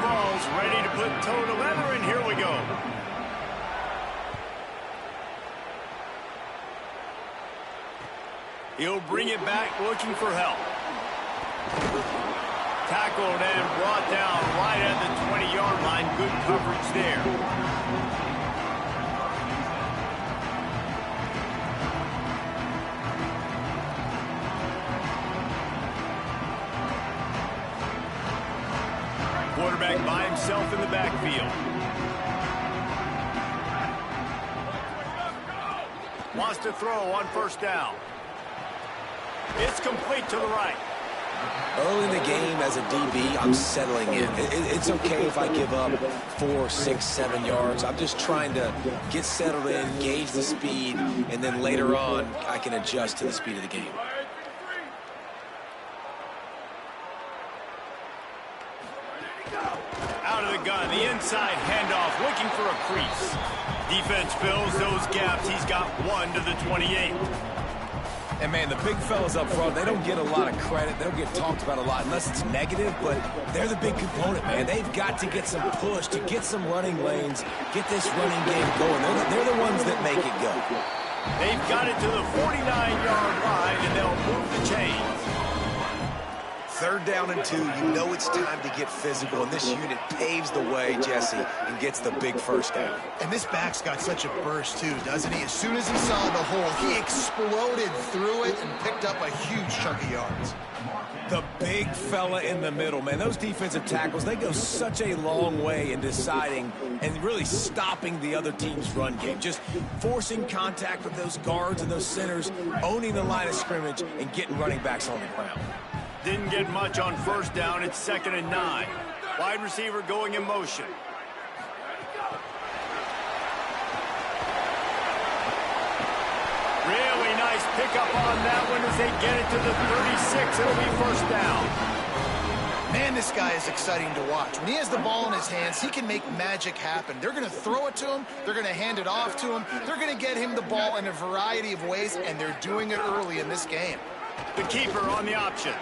ball's ready to put toe to leather, and here we go. He'll bring it back looking for help. Tackled and brought down right at the 20-yard line. Good coverage there. Quarterback by himself in the backfield. Wants to throw on first down. It's complete to the right. Early in the game as a DB, I'm settling in. It's okay if I give up 4, 6, 7 yards. I'm just trying to get settled in, gauge the speed, and then later on, I can adjust to the speed of the game. Out of the gun, the inside handoff, looking for a crease. Defense fills those gaps. He's got one to the 28. And, man, the big fellas up front, they don't get a lot of credit. They don't get talked about a lot unless it's negative, but they're the big component, man. They've got to get some push, to get some running lanes, get this running game going. They're the ones that make it go. They've got it to the 49-yard line, and they'll move the chains. 3rd down and 2, you know it's time to get physical, and this unit paves the way, Jesse, and gets the big first down. And this back's got such a burst, too, doesn't he? As soon as he saw the hole, he exploded through it and picked up a huge chunk of yards. The big fella in the middle, man. Those defensive tackles, they go such a long way in deciding and really stopping the other team's run game. Just forcing contact with those guards and those centers, owning the line of scrimmage, and getting running backs on the ground. Didn't get much on first down. It's 2nd and 9. Wide receiver going in motion. Really nice pickup on that one as they get it to the 36. It'll be first down. Man, this guy is exciting to watch. When he has the ball in his hands, he can make magic happen. They're going to throw it to him. They're going to hand it off to him. They're going to get him the ball in a variety of ways, and they're doing it early in this game. The keeper on the option.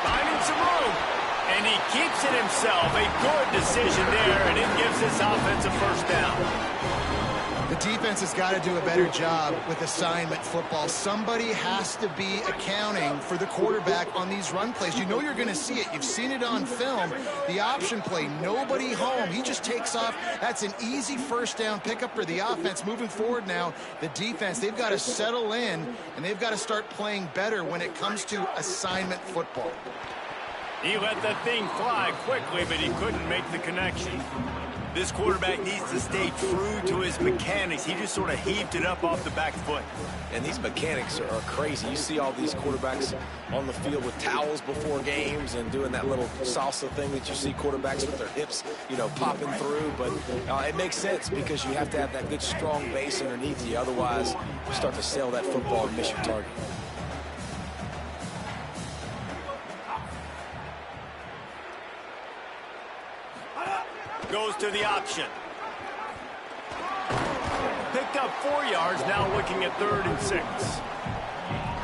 Finding some room. And he keeps it himself. A good decision there, and it gives this offense a first down. The defense has got to do a better job with assignment football. Somebody has to be accounting for the quarterback on these run plays. You know you're going to see it. You've seen it on film. The option play, nobody home. He just takes off. That's an easy first down pickup for the offense. Moving forward now, the defense, they've got to settle in, and they've got to start playing better when it comes to assignment football. He let that thing fly quickly, but he couldn't make the connection. This quarterback needs to stay true to his mechanics. He just sort of heaved it up off the back foot. And these mechanics are crazy. You see all these quarterbacks on the field with towels before games and doing that little salsa thing that you see quarterbacks with their hips, you know, popping through. But it makes sense because you have to have that good, strong base underneath you. Otherwise, you start to sail that football and miss your target. Goes to the option. Picked up 4 yards, now looking at 3rd and 6.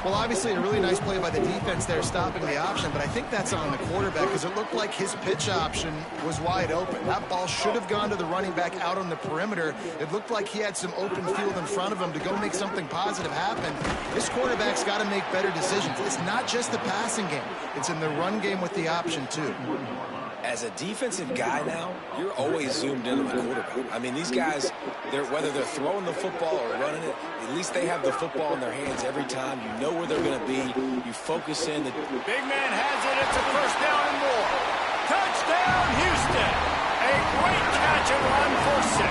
Well, obviously a really nice play by the defense there stopping the option, but I think that's on the quarterback because it looked like his pitch option was wide open. That ball should have gone to the running back out on the perimeter. It looked like he had some open field in front of him to go make something positive happen. This quarterback's got to make better decisions. It's not just the passing game. It's in the run game with the option, too. As a defensive guy now, you're always zoomed in on the quarterback. I mean, these guys, whether they're throwing the football or running it, at least they have the football in their hands every time. You know where they're going to be. You focus in. Big man has it. It's a first down and more. Touchdown, Houston. A great catch and run for 6.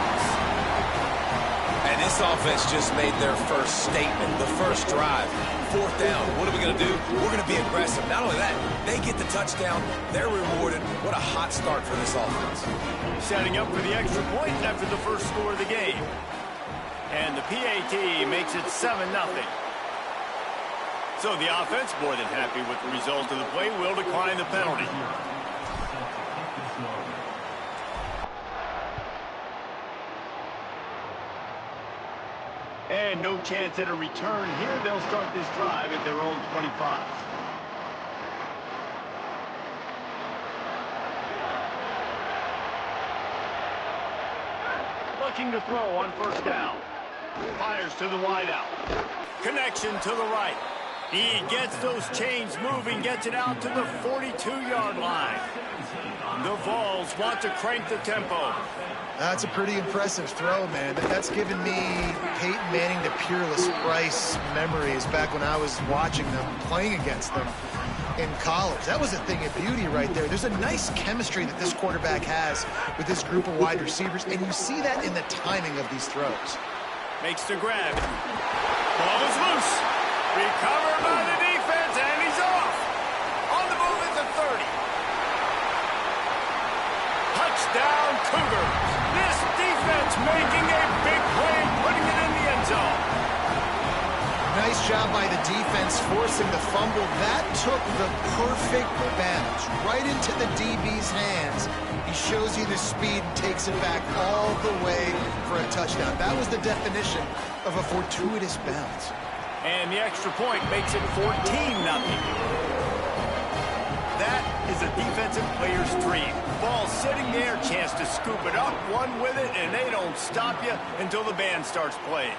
And this offense just made their first statement, the first drive. 4th down. What are we going to do? We're going to be aggressive. Not only that, they get the touchdown. They're rewarded. What a hot start for this offense. Setting up for the extra point after the first score of the game. And the PAT makes it 7-0. So the offense, more than happy with the result of the play, will decline the penalty. And no chance at a return here. They'll start this drive at their own 25. looking to throw on first down. Fires to the wideout. Connection to the right. He gets those chains moving, gets it out to the 42-yard line. The Vols want to crank the tempo. That's a pretty impressive throw, man. That's given me Peyton Manning to Peerless Price memories back when I was watching them, playing against them in college. That was a thing of beauty right there. There's a nice chemistry that this quarterback has with this group of wide receivers, and you see that in the timing of these throws. Makes the grab. Ball is loose. Recovered by the defense, and he's off. On the move at the 30. Touchdown, Cougars. This defense making a big play, putting it in the end zone. Nice job by the defense forcing the fumble. That took the perfect bounce right into the DB's hands. He shows you the speed and takes it back all the way for a touchdown. That was the definition of a fortuitous bounce. And the extra point makes it 14-0. That is a defensive player's dream. Ball sitting there, chance to scoop it up, one with it, and they don't stop you until the band starts playing.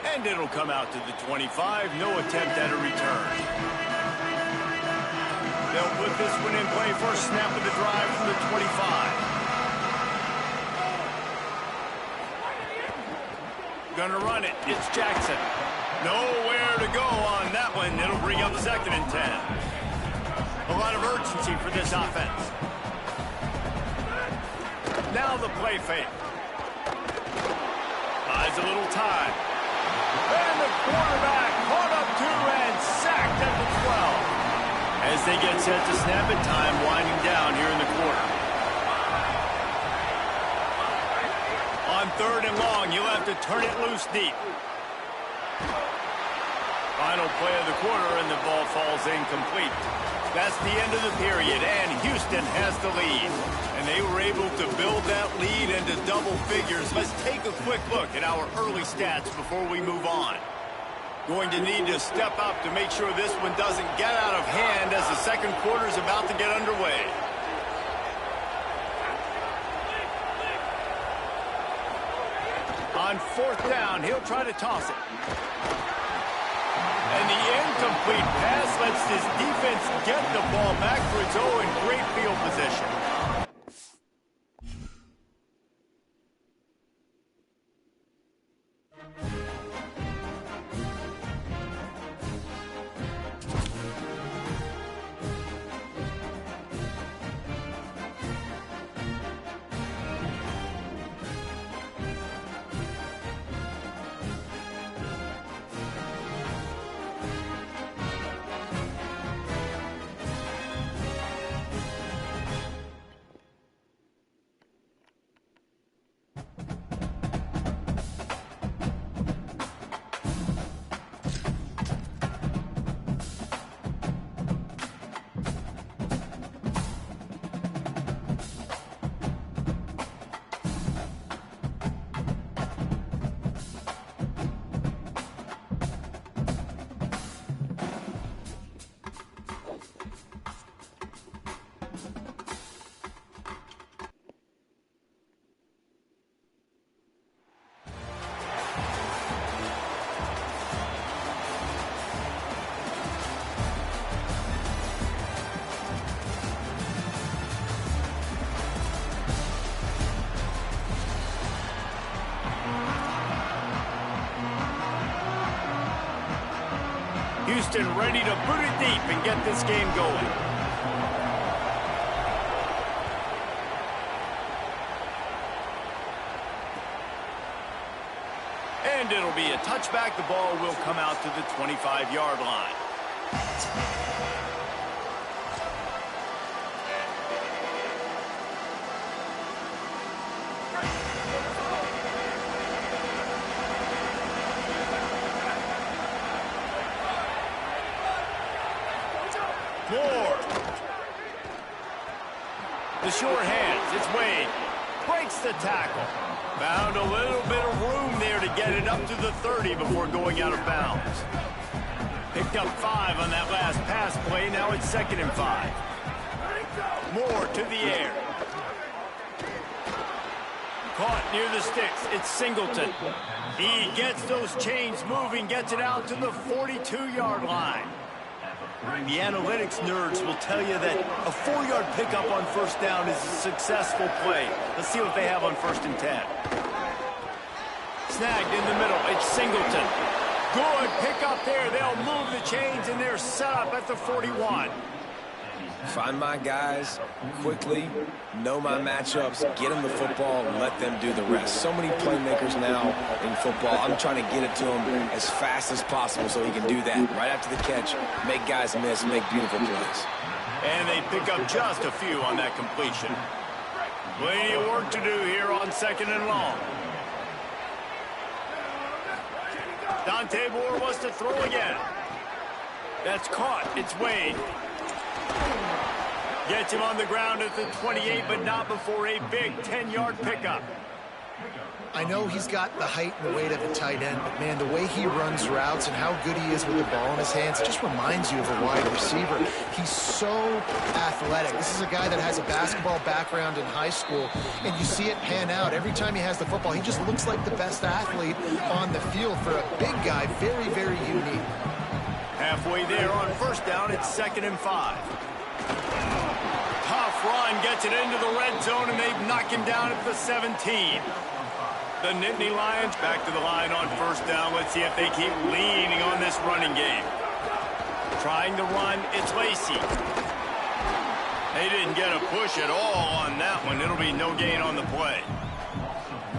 And it'll come out to the 25, no attempt at a return. They'll put this one in play, first snap of the drive from the 25. Gonna run it, it's Jackson. Nowhere to go on that one. It'll bring up 2nd and 10. A lot of urgency for this offense. Now the play fake. Buys a little time. And the quarterback caught up to and sacked at the 12. As they get set to snap it, time winding down here in the quarter. On 3rd and long, you'll have to turn it loose deep. Final play of the quarter, and the ball falls incomplete. That's the end of the period, and Houston has the lead. And they were able to build that lead into double figures. Let's take a quick look at our early stats before we move on. Going to need to step up to make sure this one doesn't get out of hand as the second quarter is about to get underway. On 4th down, he'll try to toss it. And the incomplete pass lets this defense get the ball back for its own great field position. Houston ready to boot it deep and get this game going. And it'll be a touchback. The ball will come out to the 25-yard line. Moore. The short hands. It's Wade. Breaks the tackle. Found a little bit of room there to get it up to the 30 before going out of bounds. Picked up 5 on that last pass play. Now it's 2nd and 5. Moore to the air. caught near the sticks. It's Singleton. He gets those chains moving, gets it out to the 42-yard line. The analytics nerds will tell you that a 4-yard pickup on first down is a successful play. Let's see what they have on 1st and 10. Snagged in the middle. It's Singleton. Good pickup there. They'll move the chains, and they're set up at the 41. Find my guys quickly, know my matchups, get them the football, and let them do the rest. So many playmakers now in football. I'm trying to get it to him as fast as possible so he can do that. Right after the catch, make guys miss, make beautiful plays. And they pick up just a few on that completion. Plenty of work to do here on 2nd and long. Dante Moore wants to throw again. That's caught. It's Wade. Gets him on the ground at the 28, but not before a big 10-yard pickup. I know he's got the height and the weight of a tight end, but, man, the way he runs routes and how good he is with the ball in his hands, it just reminds you of a wide receiver. He's so athletic. This is a guy that has a basketball background in high school, and you see it pan out. Every time he has the football, he just looks like the best athlete on the field. For a big guy, very, very unique. Halfway there on 1st down, it's 2nd and 5. Tough run, gets it into the red zone, and they've knocked him down at the 17. The Nittany Lions back to the line on 1st down. Let's see if they keep leaning on this running game. Trying to run, it's Lacy. They didn't get a push at all on that one. It'll be no gain on the play.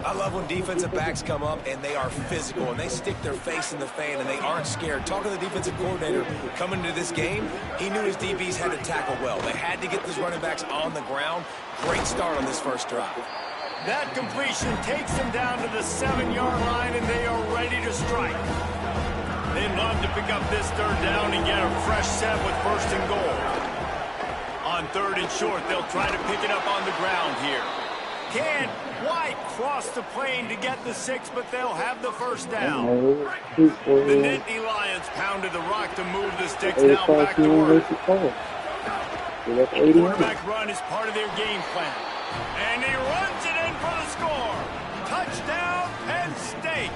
I love when defensive backs come up and they are physical and they stick their face in the fan and they aren't scared. Talking to the defensive coordinator coming into this game, he knew his DBs had to tackle well. They had to get these running backs on the ground. Great start on this first drive. That completion takes them down to the 7-yard line, and they are ready to strike. They'd love to pick up this 3rd down and get a fresh set with 1st and goal. On 3rd and short, they'll try to pick it up on the ground here. Can't quite cross the plane to get the 6, but they'll have the 1st down. The Nittany Lions pounded the rock to move the sticks now back to work. The quarterback run is part of their game plan. And he runs it in for the score. Touchdown, Penn State.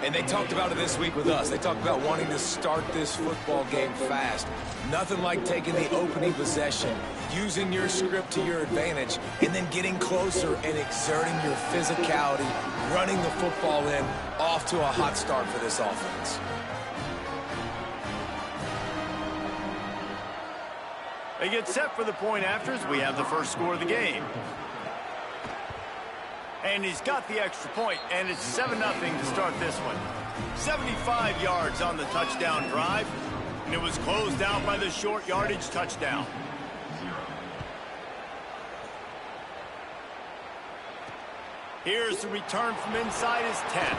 And they talked about it this week with us. They talked about wanting to start this football game fast. Nothing like taking the opening possession, using your script to your advantage, and then getting closer and exerting your physicality, running the football in, off to a hot start for this offense. They get set for the point after as we have the first score of the game. And he's got the extra point, and it's 7-0 to start this one. 75 yards on the touchdown drive, and it was closed out by the short yardage touchdown. Here's the return from inside his 10.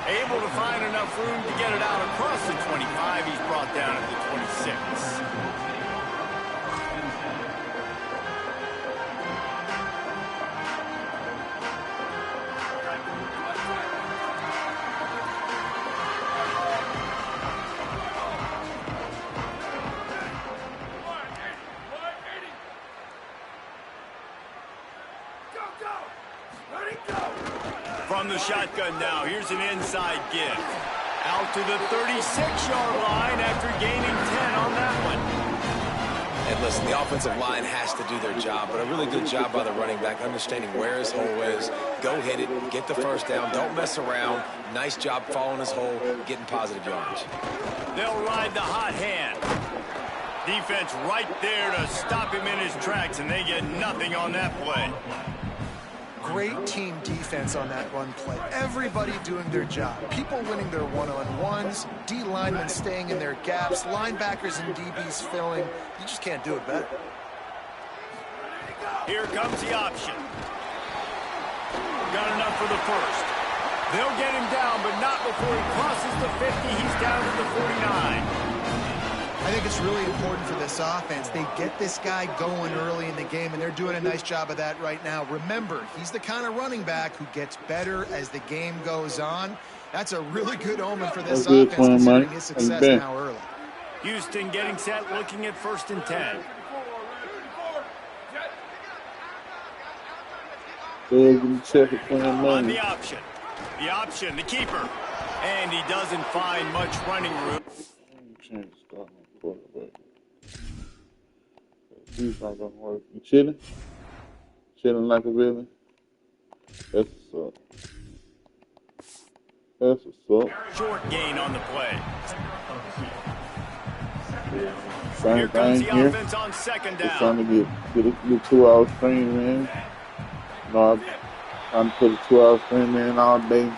Able to find enough room to get it out across the 25. He's brought down at the 26. From the shotgun now, here's an inside give. Out to the 36-yard line after gaining 10 on that one. And listen, the offensive line has to do their job, but a really good job by the running back, understanding where his hole is. Go hit it, get the first down, don't mess around. Nice job following his hole, getting positive yards. They'll ride the hot hand. Defense right there to stop him in his tracks, and they get nothing on that play. Great team defense on that run play. Everybody doing their job. People winning their one-on-ones, D linemen staying in their gaps, linebackers and DBs filling. You just can't do it better. Here comes the option. Got enough for the first. They'll get him down, but not before he crosses the 50. He's down to the 49. I think it's really important for this offense. They get this guy going early in the game, and they're doing a nice job of that right now. Remember, he's the kind of running back who gets better as the game goes on. That's a really good omen for this offense, considering his success now early. Houston getting set, looking at 1st and 10. On the option. The option, the keeper. And he doesn't find much running room. Change the start on quarterback. He's not gonna work. You chilling? Chilling like a villain? That's what's up. That's what's up. Short gain on the play. Same Here comes thing the here. offense on second Just down. trying to get 2 hour screen, man. No, I'm trying to put a 2 hour screen in all day.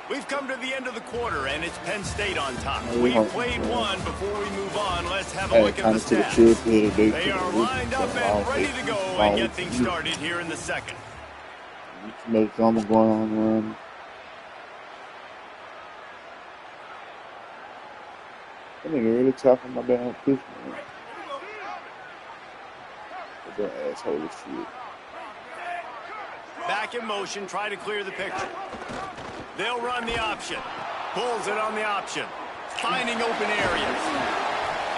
We've come to the end of the quarter, and it's Penn State on top. Oh, We've yeah. played one. Before we move on, let's have a Hey, look at kind the of to the stats. chill here today. They are lined up and ready to go and get things started here in the second. Too much drama going on around. That nigga really talking my damn pussy, man. That asshole as shit. Back in motion, try to clear the picture. They'll run the option. Pulls it on the option. Finding open areas.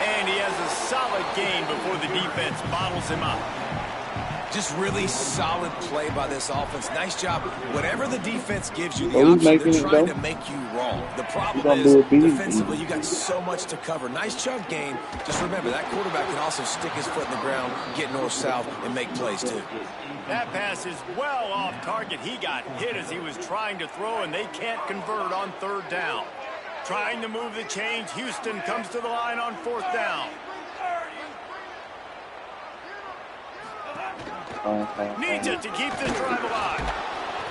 And he has a solid gain before the defense bottles him up. Just really solid play by this offense. Nice job. Whatever the defense gives you the Oh, he's option, making they're it, trying though. to make you wrong. The problem gonna is, do it, beat him. defensively, you got so much to cover. Nice chunk gain. Just remember, that quarterback can also stick his foot in the ground, get north-south, and make plays, too. That pass is well off target. He got hit as he was trying to throw, and they can't convert on third down. Trying to move the chains. Houston comes to the line on fourth down. Needs it to keep this drive alive.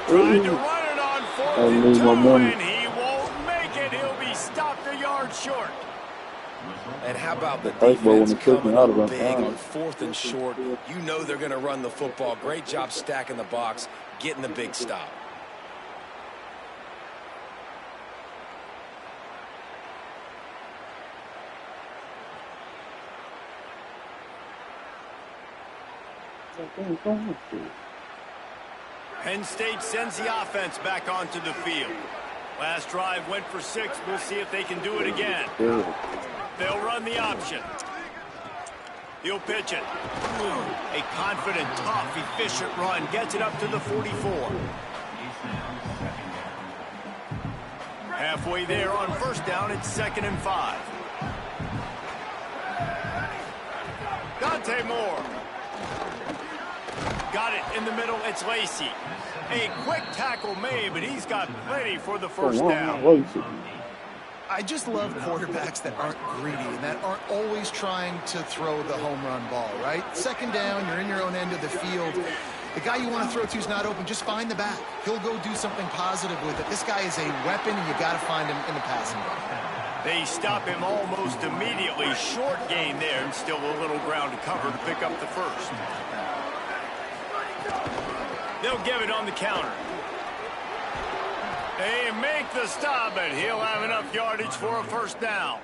Trying to run it on fourth and lose two, momentum. and he won't make it. He'll be stopped a yard short. And how about the First of all, when defense they took me coming out of up our big time. on fourth and short? You know they're going to run the football. Great job stacking the box, getting the big stop. Penn State sends the offense back onto the field. Last drive went for 6. We'll see if they can do it again. They'll run the option. He'll pitch it. A confident, tough, efficient run. Gets it up to the 44. Halfway there on first down, it's 2nd and 5. Dante Moore. Got it in the middle. It's Lacey. A quick tackle made, but he's got plenty for the first down. I just love quarterbacks that aren't greedy and that aren't always trying to throw the home run ball, right? Second down, you're in your own end of the field. The guy you want to throw to is not open. Just find the back. He'll go do something positive with it. This guy is a weapon, and you got to find him in the passing game. They stop him almost immediately. Short gain there, and still a little ground to cover to pick up the first. They'll give it on the counter. They make the stop, but he'll have enough yardage for a first down.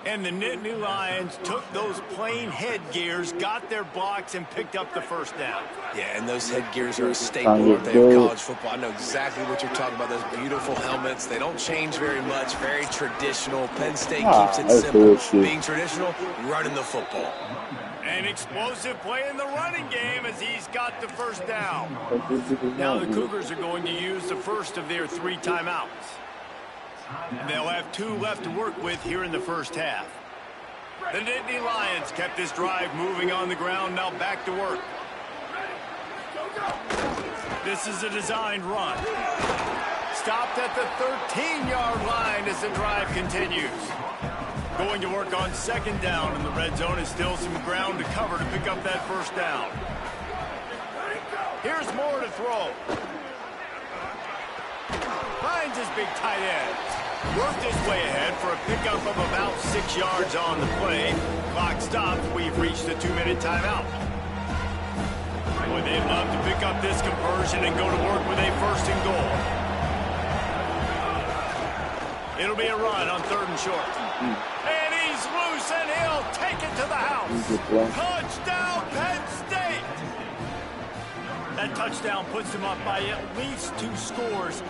And the Nittany Lions took those plain headgears, got their blocks, and picked up the first down. Yeah, and those headgears are a staple, aren't they, of college football? I know exactly what you're talking about. Those beautiful helmets. They don't change very much. Very traditional. Penn State keeps it simple. Being traditional, running the football. An explosive play in the running game as he's got the first down. Now the Cougars are going to use the first of their 3 timeouts. And they'll have 2 left to work with here in the first half. The Nittany Lions kept this drive moving on the ground, now back to work. This is a designed run. Stopped at the 13-yard line as the drive continues. Going to work on second down, and the red zone is still some ground to cover to pick up that first down. Here's Moore to throw. Finds his big tight end. Worked his way ahead for a pickup of about 6 yards on the play. Clock stops. We've reached the 2-minute timeout. Boy, they'd love to pick up this conversion and go to work with a first and goal. It'll be a run on 3rd and short. And he's loose, and he'll take it to the house. Touchdown, Penn State! That touchdown puts them up by at least 2 scores.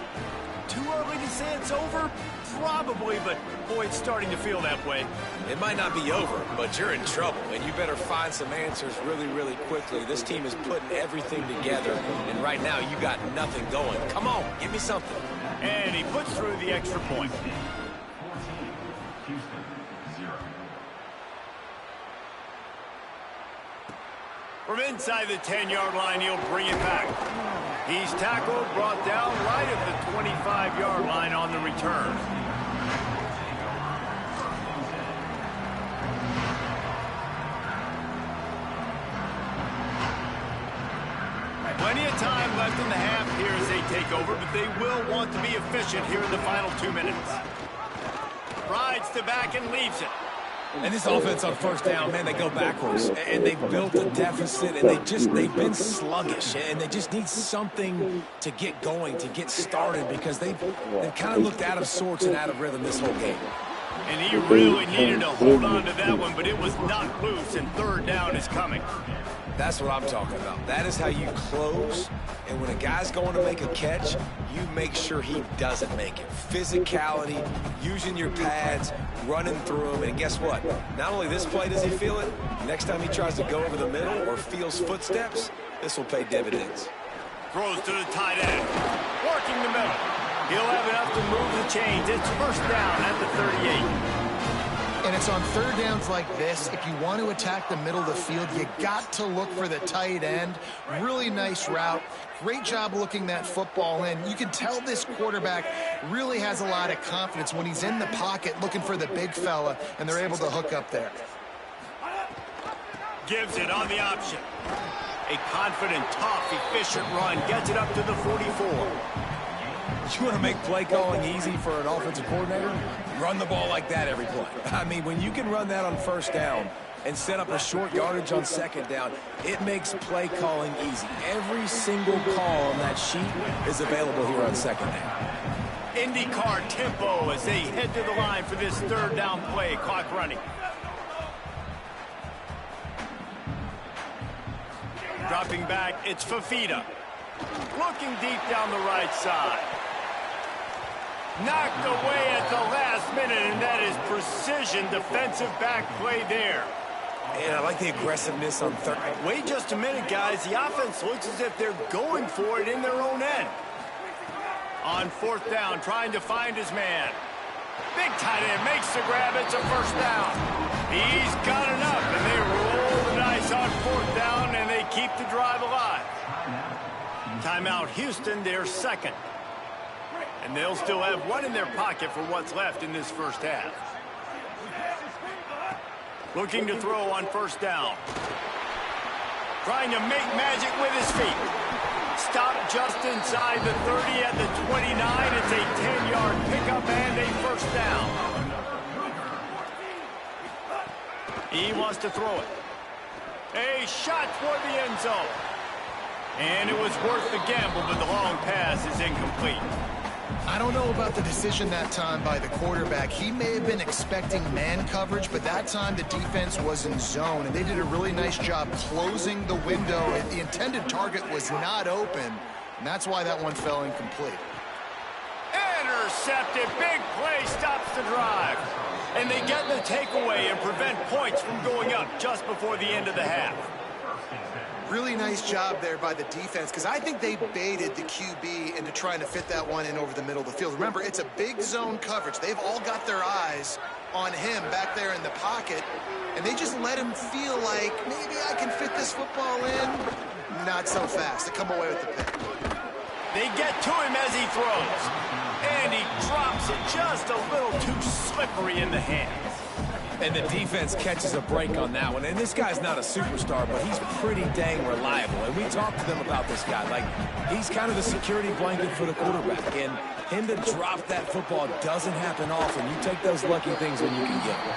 Too early to say it's over? Probably, but boy, it's starting to feel that way. It might not be over, but you're in trouble, and you better find some answers really, really quickly. This team is putting everything together, and right now you got nothing going. Come on, give me something. And he puts through the extra point. From inside the 10-yard line, he'll bring it back. He's tackled, brought down right at the 25-yard line on the return. Plenty of time left in the half here as they take over, but they will want to be efficient here in the final 2 minutes. Rides to back and leaves it. And this offense on first down, man, they go backwards. And they've built a deficit, and they've been sluggish. And they just need something to get going, to get started, because they've kind of looked out of sorts and out of rhythm this whole game. And he really needed to hold on to that one, but it was knocked loose, and third down is coming. That's what I'm talking about. That is how you close. And when a guy's going to make a catch, you make sure he doesn't make it. Physicality, using your pads, running through them. And guess what? Not only this play does he feel it, next time he tries to go over the middle or feels footsteps, this will pay dividends. Throws to the tight end. Working the middle. He'll have enough to move the chains. It's first down at the 38. And it's on third downs like this, if you want to attack the middle of the field, you got to look for the tight end. Really nice route. Great job looking that football in. You can tell this quarterback really has a lot of confidence when he's in the pocket looking for the big fella, and they're able to hook up there. Gives it on the option. A confident, tough, efficient run. Gets it up to the 44. You want to make play calling easy for an offensive coordinator? Run the ball like that every play. I mean, when you can run that on first down and set up a short yardage on second down, it makes play calling easy. Every single call on that sheet is available here on second down. IndyCar tempo as they head to the line for this third down play. Clock running. Dropping back, it's Fafita. Looking deep down the right side. Knocked away at the last minute, and that is precision defensive back play there. And I like the aggressiveness on third. Wait just a minute, guys. The offense looks as if they're going for it in their own end. On fourth down, trying to find his man. Big tight end makes the grab. It's a first down. He's got enough, and they roll the dice on fourth down, and they keep the drive alive. Timeout Houston, their second. And they'll still have one in their pocket for what's left in this first half. Looking to throw on first down. Trying to make magic with his feet. Stop just inside the 30 at the 29. It's a 10-yard pickup and a first down. He wants to throw it. A shot toward the end zone. And it was worth the gamble, but the long pass is incomplete. I don't know about the decision that time by the quarterback. He may have been expecting man coverage, but that time the defense was in zone, and they did a really nice job closing the window. The intended target was not open, and that's why that one fell incomplete. Intercepted. Big play stops the drive. And they get the takeaway and prevent points from going up just before the end of the half. Really nice job there by the defense, because I think they baited the QB into trying to fit that one in over the middle of the field. Remember, it's a big zone coverage. They've all got their eyes on him back there in the pocket, and they just let him feel like, maybe I can fit this football in. Not so fast. They come away with the pick. They get to him as he throws, and he drops it just a little too slippery in the hands. And the defense catches a break on that one. And this guy's not a superstar, but he's pretty dang reliable. And we talked to them about this guy. Like, he's kind of the security blanket for the quarterback. And him to drop that football doesn't happen often. You take those lucky things when you can get them.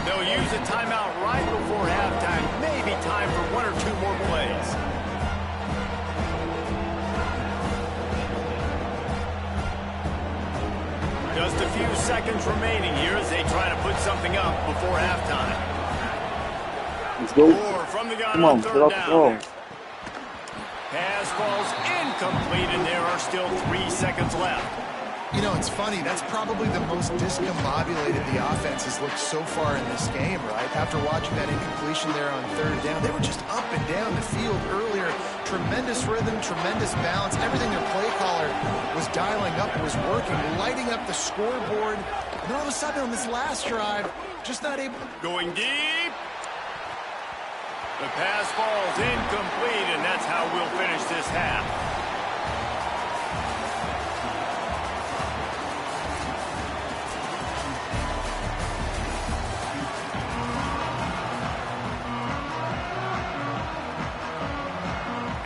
They'll use a timeout right before halftime. Maybe time for one or two more plays. Just a few seconds remaining here as they try to put something up before halftime. Let's go. Four from the gun Come on on, third get off the down. ball. Pass falls incomplete, and there are still 3 seconds left. You know, it's funny. That's probably the most discombobulated the offense has looked so far in this game, right? After watching that incompletion there on third down, they were just up and down the field earlier. Tremendous rhythm, tremendous balance. Everything their play caller was dialing up was working, lighting up the scoreboard. And all of a sudden on this last drive, just not able... Going deep. The pass falls incomplete, and that's how we'll finish this half.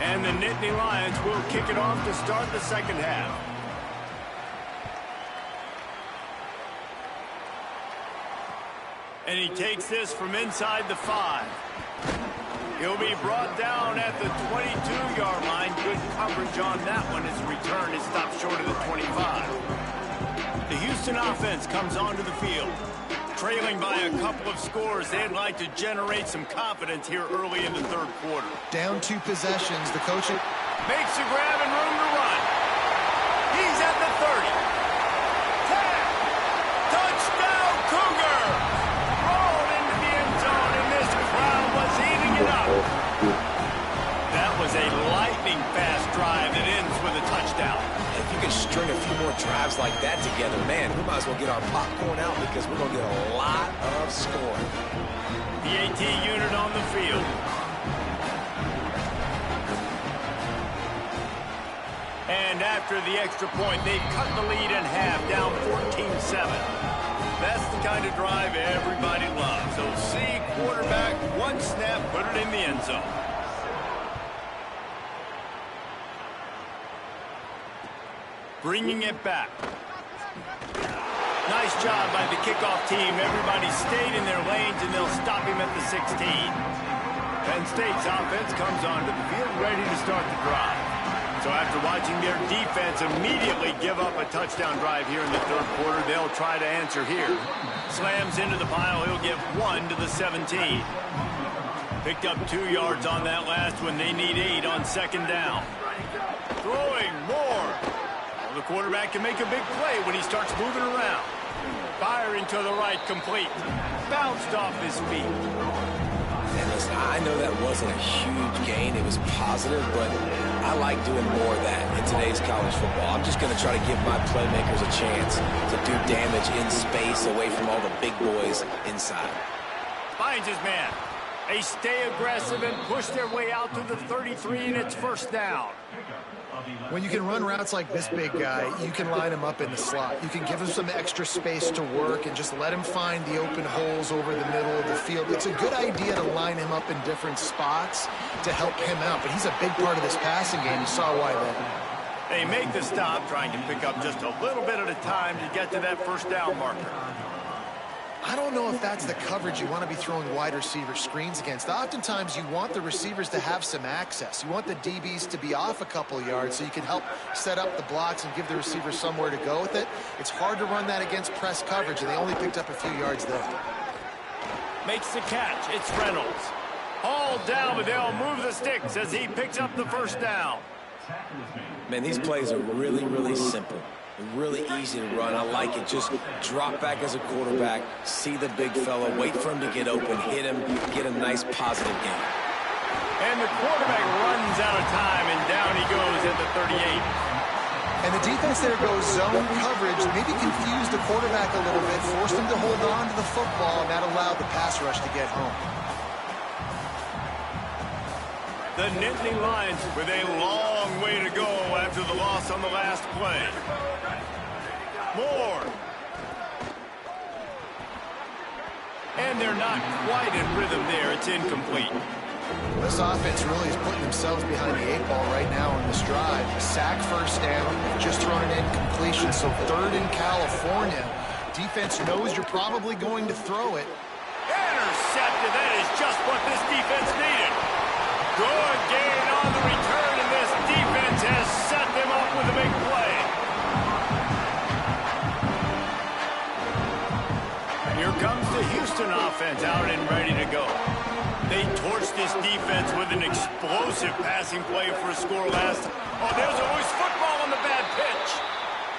And the Nittany Lions will kick it off to start the second half. And he takes this from inside the 5. He'll be brought down at the 22-yard line. Good coverage on that one as the return is stopped short of the 25. The Houston offense comes onto the field. Trailing by a couple of scores, they'd like to generate some confidence here early in the third quarter. Down 2 possessions, the coaching... Makes a grab and room to run. He's at the 30. 10. Touchdown, Cougar! Rolled into the end zone, and this crowd was eating it up. That was a lightning-fast drive that ends with a touchdown. If you can string a few more drives like that together, man, we might as well get our popcorn out because we're going to get a lot of scoring. The AT unit on the field. And after the extra point, they've cut the lead in half, down 14-7. That's the kind of drive everybody loves. So see quarterback, one snap, put it in the end zone. Bringing it back. Nice job by the kickoff team. Everybody stayed in their lanes, and they'll stop him at the 16. Penn State's offense comes onto the field, ready to start the drive. So after watching their defense immediately give up a touchdown drive here in the third quarter, they'll try to answer here. Slams into the pile. He'll get 1 to the 17. Picked up 2 yards on that last one. They need 8 on second down. Throwing more. The quarterback can make a big play when he starts moving around. Firing to the right, complete. Bounced off his feet. And listen, I know that wasn't a huge gain. It was positive, but I like doing more of that in today's college football. I'm just going to try to give my playmakers a chance to do damage in space away from all the big boys inside. Finds his man. They stay aggressive and push their way out to the 33, and it's first down. When you can run routes like this big guy, you can line him up in the slot. You can give him some extra space to work and just let him find the open holes over the middle of the field. It's a good idea to line him up in different spots to help him out, but he's a big part of this passing game. You saw why then. They make the stop, trying to pick up just a little bit at a time to get to that first down marker. I don't know if that's the coverage you want to be throwing wide receiver screens against. Oftentimes, you want the receivers to have some access. You want the DBs to be off a couple yards so you can help set up the blocks and give the receiver somewhere to go with it. It's hard to run that against press coverage, and they only picked up a few yards there. Makes the catch. It's Reynolds. Hauled down, but they'll move the sticks as he picks up the first down. Man, these plays are really, really simple. Really easy to run. I like it. Just drop back as a quarterback, see the big fella, wait for him to get open, hit him, get a nice positive game. And the quarterback runs out of time, and down he goes at the 38. And the defense there goes zone coverage, maybe confused the quarterback a little bit, forced him to hold on to the football, and that allowed the pass rush to get home. The Nittany Lions with a long way to go after the loss on the last play. Moore. And they're not quite in rhythm there. It's incomplete. This offense really is putting themselves behind the 8 ball right now on this drive. Sack first down, just thrown an incompletion. So third in California. Defense knows you're probably going to throw it. Intercepted. That is just what this defense needed. Good gain on the return, and this defense has set them up with a big play. Here comes the Houston offense out and ready to go. They torched this defense with an explosive passing play for a score last. Oh, there's always football on the bad pitch.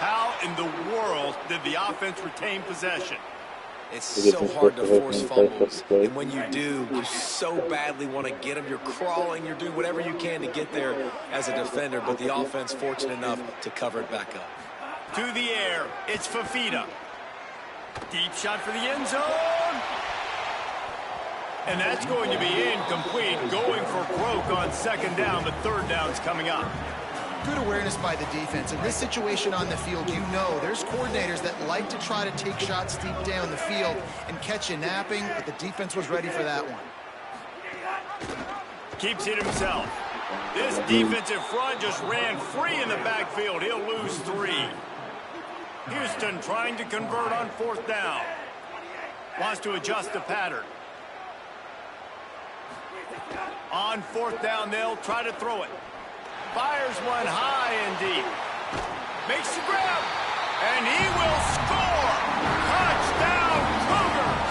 How in the world did the offense retain possession? It's so hard to force fumbles, and when you do, you so badly want to get them. You're crawling, you're doing whatever you can to get there as a defender, but the offense fortunate enough to cover it back up. To the air, it's Fafita. Deep shot for the end zone. And that's going to be incomplete, going for broke on second down, but third down's coming up. Good awareness by the defense. In this situation on the field, you know there's coordinators that like to try to take shots deep down the field and catch you napping, but the defense was ready for that one. Keeps it himself. This defensive front just ran free in the backfield. He'll lose 3. Houston trying to convert on fourth down. Wants to adjust the pattern. On fourth down, they'll try to throw it. Fires one high and deep. Makes the grab. And he will score. Touchdown, Cougars.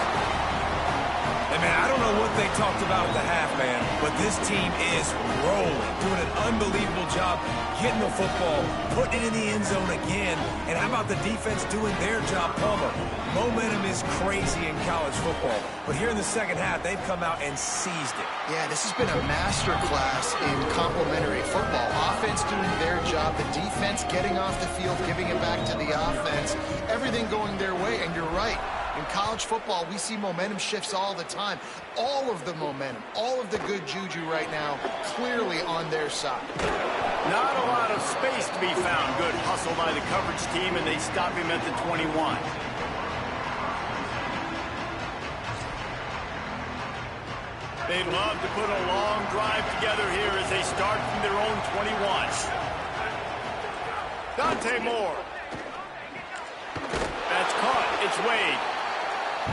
Hey, man, I don't know what they talked about at the half, man, but this team is rolling, doing an unbelievable job getting the football, putting it in the end zone again, and how about the defense doing their job, Palmer? Momentum is crazy in college football, but here in the second half, they've come out and seized it. Yeah, this has been a master class in complementary football. Offense doing their job, the defense getting off the field, giving it back to the offense, everything going their way, and you're right. In college football, we see momentum shifts all the time. All of the momentum, all of the good juju right now, clearly on their side. Not a lot of space to be found. Good hustle by the coverage team, and they stop him at the 21. They'd love to put a long drive together here as they start from their own 21. Dante Moore. That's caught. It's Wade.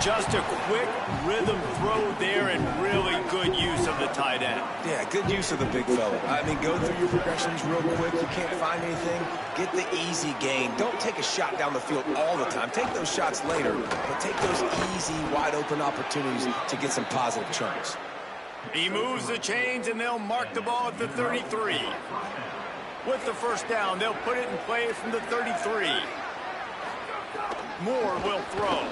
Just a quick rhythm throw there and really good use of the tight end. Yeah, good use of the big fella. I mean, go through your progressions real quick. You can't find anything. Get the easy gain. Don't take a shot down the field all the time. Take those shots later, but take those easy, wide-open opportunities to get some positive chunks. He moves the chains, and they'll mark the ball at the 33. With the first down, they'll put it in play from the 33. Moore will throw.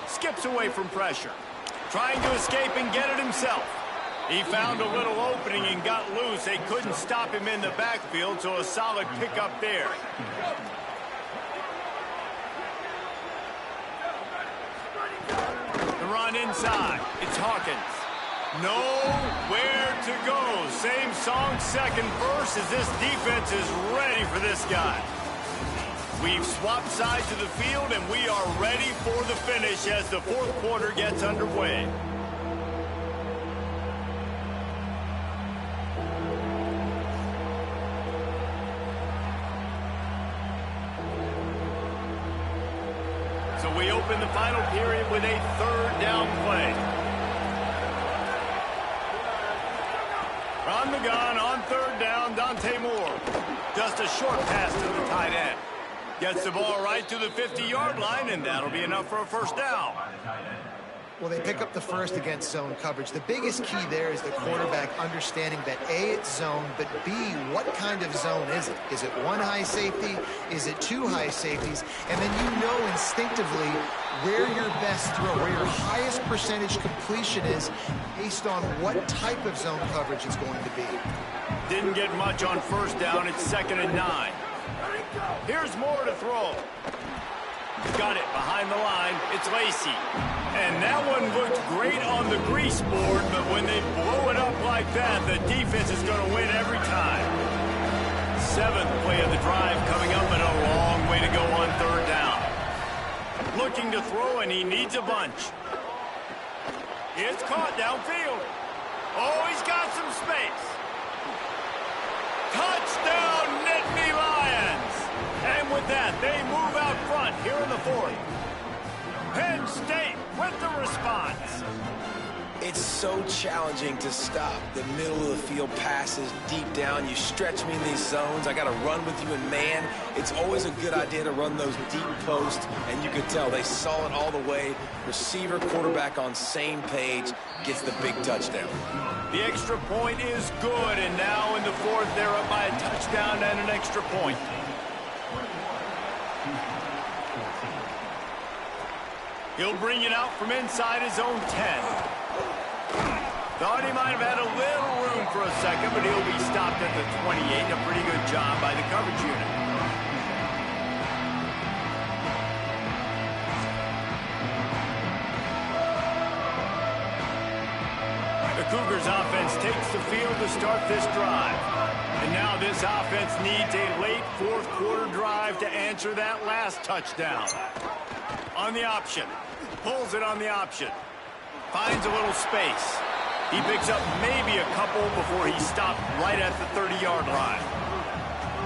Skips away from pressure. Trying to escape and get it himself. He found a little opening and got loose. They couldn't stop him in the backfield, so a solid pickup there. The run inside. It's Hawkins. Nowhere to go. Same song, second verse, as this defense is ready for this guy. We've swapped sides of the field, and we are ready for the finish as the fourth quarter gets underway. So we open the final period with a third down play. On the gun, on third down, Dante Moore. Just a short pass to the tight end. Gets the ball right to the 50-yard line, and that'll be enough for a first down. Well, they pick up the first against zone coverage. The biggest key there is the quarterback understanding that A, it's zone, but B, what kind of zone is it? Is it one high safety? Is it two high safeties? And then you know instinctively where your best throw, where your highest percentage completion is based on what type of zone coverage it's going to be. Didn't get much on first down. It's 2nd and 9. Here's Moore to throw. Got it behind the line. It's Lacy. And that one looked great on the grease board, but when they blow it up like that, the defense is going to win every time. 7th play of the drive coming up, and a long way to go on third down. Looking to throw, and he needs a bunch. It's caught downfield. Oh, he's got some space. Touchdown, Nittany Lions! And with that, they move out front here in the fourth. Penn State with the response. It's so challenging to stop the middle of the field passes deep down. You stretch me in these zones. I got to run with you in man. It's always a good idea to run those deep posts, and you could tell they saw it all the way. Receiver, quarterback on same page, gets the big touchdown. The extra point is good, and now in the fourth, they're up by a touchdown and an extra point. He'll bring it out from inside his own 10. Thought he might have had a little room for a second, but he'll be stopped at the 28. A pretty good job by the coverage unit. The Cougars offense takes the field to start this drive. And now this offense needs a late fourth quarter drive to answer that last touchdown. On the option. Pulls it on the option. Finds a little space. He picks up maybe a couple before he stopped right at the 30-yard line.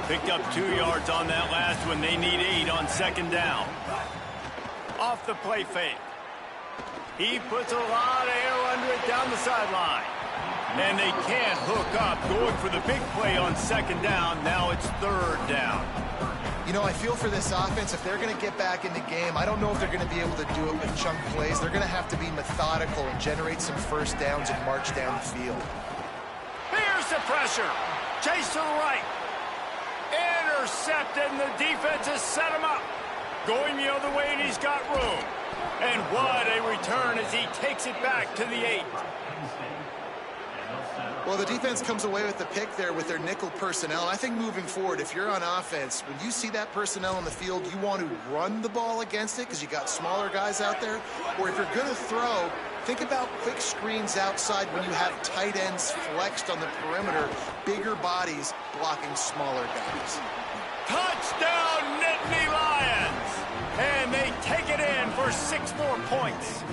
Picked up 2 yards on that last one. They need 8 on second down. Off the play fake. He puts a lot of air under it down the sideline. And they can't hook up. Going for the big play on second down. Now it's third down. You know, I feel for this offense, if they're going to get back in the game, I don't know if they're going to be able to do it with chunk plays. They're going to have to be methodical and generate some first downs and march down the field. Here's the pressure. Chase to the right. Intercepted, and the defense has set him up. Going the other way, and he's got room. And what a return as he takes it back to the 8. Well, the defense comes away with the pick there with their nickel personnel. I think moving forward, if you're on offense, when you see that personnel on the field, you want to run the ball against it because you got smaller guys out there. Or if you're going to throw, think about quick screens outside when you have tight ends flexed on the perimeter, bigger bodies blocking smaller guys. Touchdown, Nittany Lions! And they take it in for 6 more points.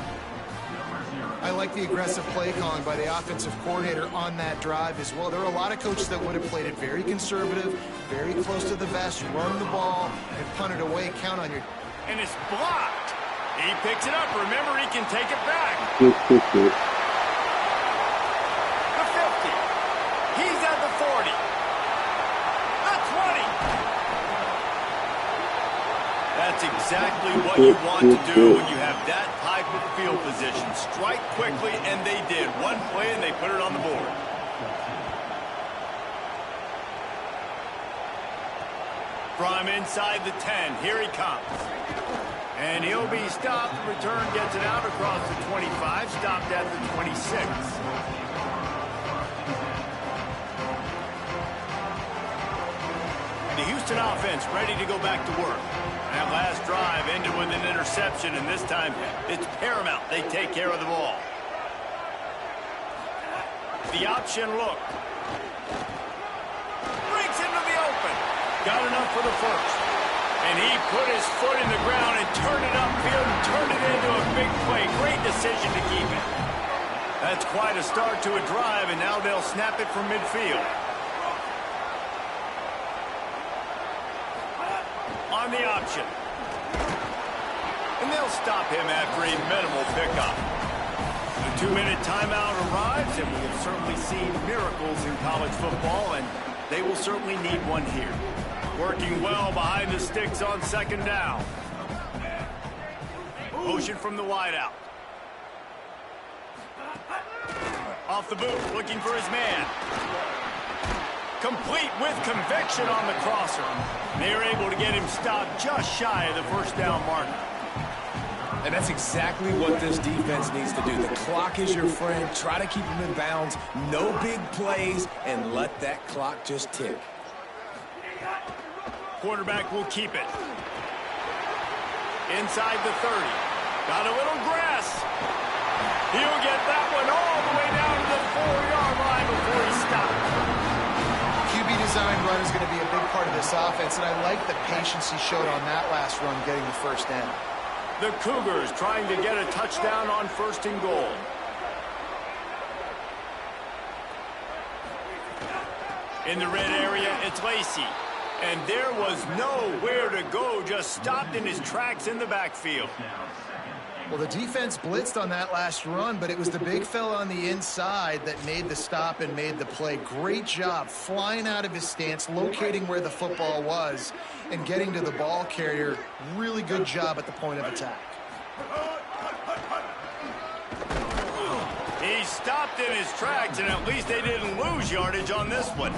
I like the aggressive play calling by the offensive coordinator on that drive as well. There are a lot of coaches that would have played it very conservative, very close to the vest, run the ball, and punt it away. Count on your... And it's blocked. He picks it up. Remember, he can take it back. Good. The 50. He's at the 40. The 20. That's exactly what you want to do when you have that type of field position. Strike quickly, and they did. One play, and they put it on the board. From inside the 10, here he comes. And he'll be stopped. Return gets it out across the 25, stopped at the 26. The Houston offense ready to go back to work. That last drive ended with an interception, and this time it's paramount. They take care of the ball. The option look. Breaks into the open. Got enough for the first. And he put his foot in the ground and turned it upfield and turned it into a big play. Great decision to keep it. That's quite a start to a drive, and now they'll snap it from midfield. On the option. And they'll stop him after a minimal pickup. The 2-minute timeout arrives, and we have certainly seen miracles in college football, and they will certainly need one here. Working well behind the sticks on second down. Motion from the wideout. Off the boot, looking for his man. Complete with conviction on the crosser. They're able to get him stopped just shy of the first down mark. And that's exactly what this defense needs to do. The clock is your friend. Try to keep them in bounds. No big plays, and let that clock just tick. Quarterback will keep it. Inside the 30. Got a little grass. He'll get that one all the way down to the 4-yard line before he stops. QB design run is going to be a big part of this offense, and I like the patience he showed on that last run getting the first down. The Cougars trying to get a touchdown on first and goal. In the red area, it's Lacy. And there was nowhere to go, just stopped in his tracks in the backfield. Well, the defense blitzed on that last run, but it was the big fella on the inside that made the stop and made the play. Great job flying out of his stance, locating where the football was, and getting to the ball carrier. Really good job at the point of attack. He stopped in his tracks, and at least they didn't lose yardage on this one.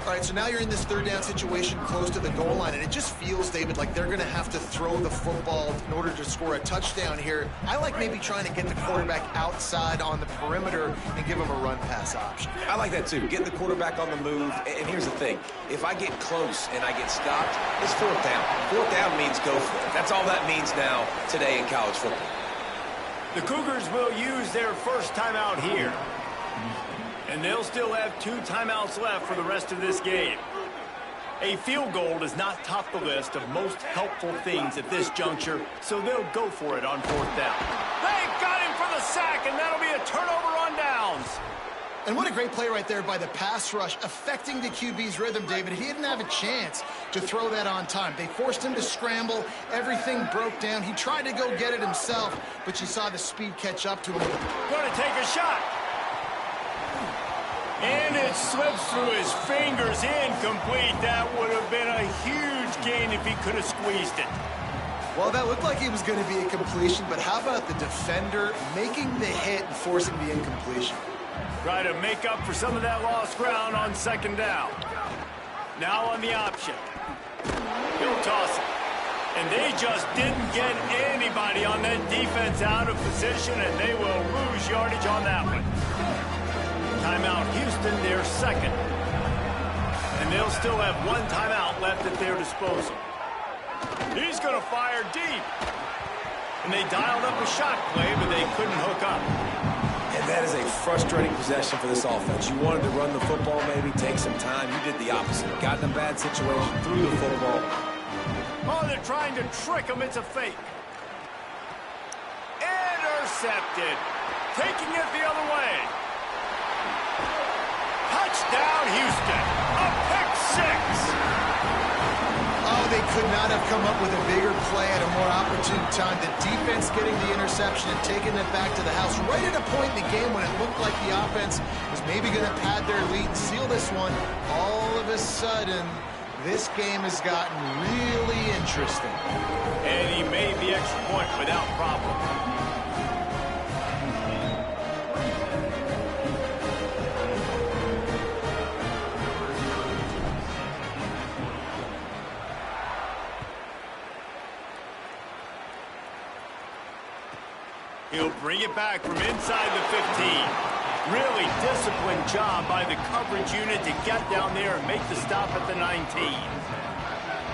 All right, so now you're in this third down situation close to the goal line, and it just feels, David, like they're going to have to throw the football in order to score a touchdown here. I like maybe trying to get the quarterback outside on the perimeter and give him a run-pass option. I like that, too. Get the quarterback on the move. And here's the thing. If I get close and I get stopped, it's fourth down. Fourth down means go for it. That's all that means now today in college football. The Cougars will use their first timeout here. And they'll still have 2 timeouts left for the rest of this game. A field goal does not top the list of most helpful things at this juncture, so they'll go for it on fourth down. They got him for the sack, and that'll be a turnover on downs. And what a great play right there by the pass rush, affecting the QB's rhythm, David. He didn't have a chance to throw that on time. They forced him to scramble. Everything broke down. He tried to go get it himself, but you saw the speed catch up to him. Going to take a shot. And it slips through his fingers, incomplete. That would have been a huge gain if he could have squeezed it. Well, that looked like it was going to be a completion, but how about the defender making the hit and forcing the incompletion? Try to make up for some of that lost ground on second down. Now on the option. He'll toss it. And they just didn't get anybody on that defense out of position, and they will lose yardage on that one. Timeout Houston, their second. And they'll still have 1 timeout left at their disposal. He's going to fire deep. And they dialed up a shot play, but they couldn't hook up. And that is a frustrating possession for this offense. You wanted to run the football, maybe take some time. You did the opposite. Got in a bad situation, threw the football. Oh, they're trying to trick him. It's a fake. Intercepted. Taking it the other way. Touchdown, Houston. A pick 6. Oh, they could not have come up with a bigger play at a more opportune time. The defense getting the interception and taking it back to the house right at a point in the game when it looked like the offense was maybe going to pad their lead and seal this one. All of a sudden, this game has gotten really interesting. And he made the extra point without problem. He'll bring it back from inside the 15. Really disciplined job by the coverage unit to get down there and make the stop at the 19.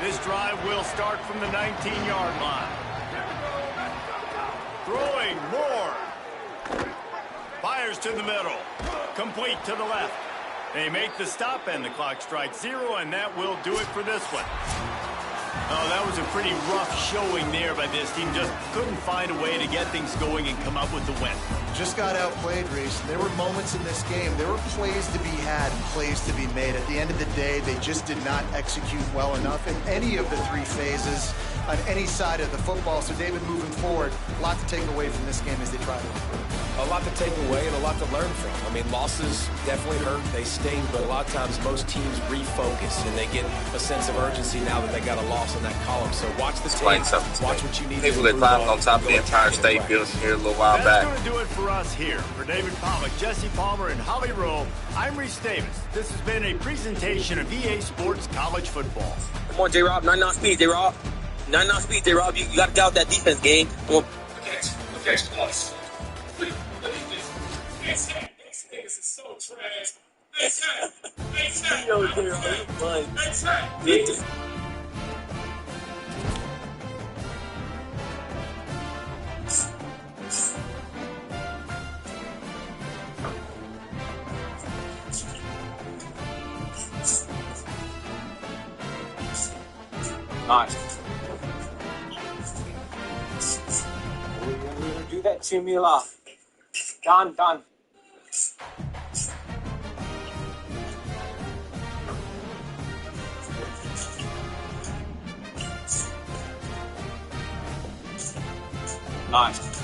This drive will start from the 19-yard line. Throwing more. Fires to the middle. Complete to the left. They make the stop and the clock strikes 0, and that will do it for this one. Oh, that was a pretty rough showing there by this team. Just couldn't find a way to get things going and come up with the win. Just got outplayed, Reese. There were moments in this game. There were plays to be had and plays to be made. At the end of the day, they just did not execute well enough in any of the 3 phases on any side of the football. So, David, moving forward, a lot to take away from this game as they try to improve. A lot to take away and a lot to learn from. I mean, losses definitely hurt. They sting, but a lot of times most teams refocus and they get a sense of urgency now that they got a loss in that column. So watch the tape. Watch what you need people that climbed on top of the Empire State Building here a little while back. That's going to do it for us here. For David Pollack, Jesse Palmer, and Holly Rowe, I'm Reese Davis. This has been a presentation of EA Sports College Football. Come on, J-Rob. 9-9 speed, J-Rob. 9-9 speed, J-Rob. You got to get out that defense game. Come on. Okay, plus. This niggas is so trash. Yo, J-Rob, you fun. Nice. We're gonna do that to me a lot. Done. Nice.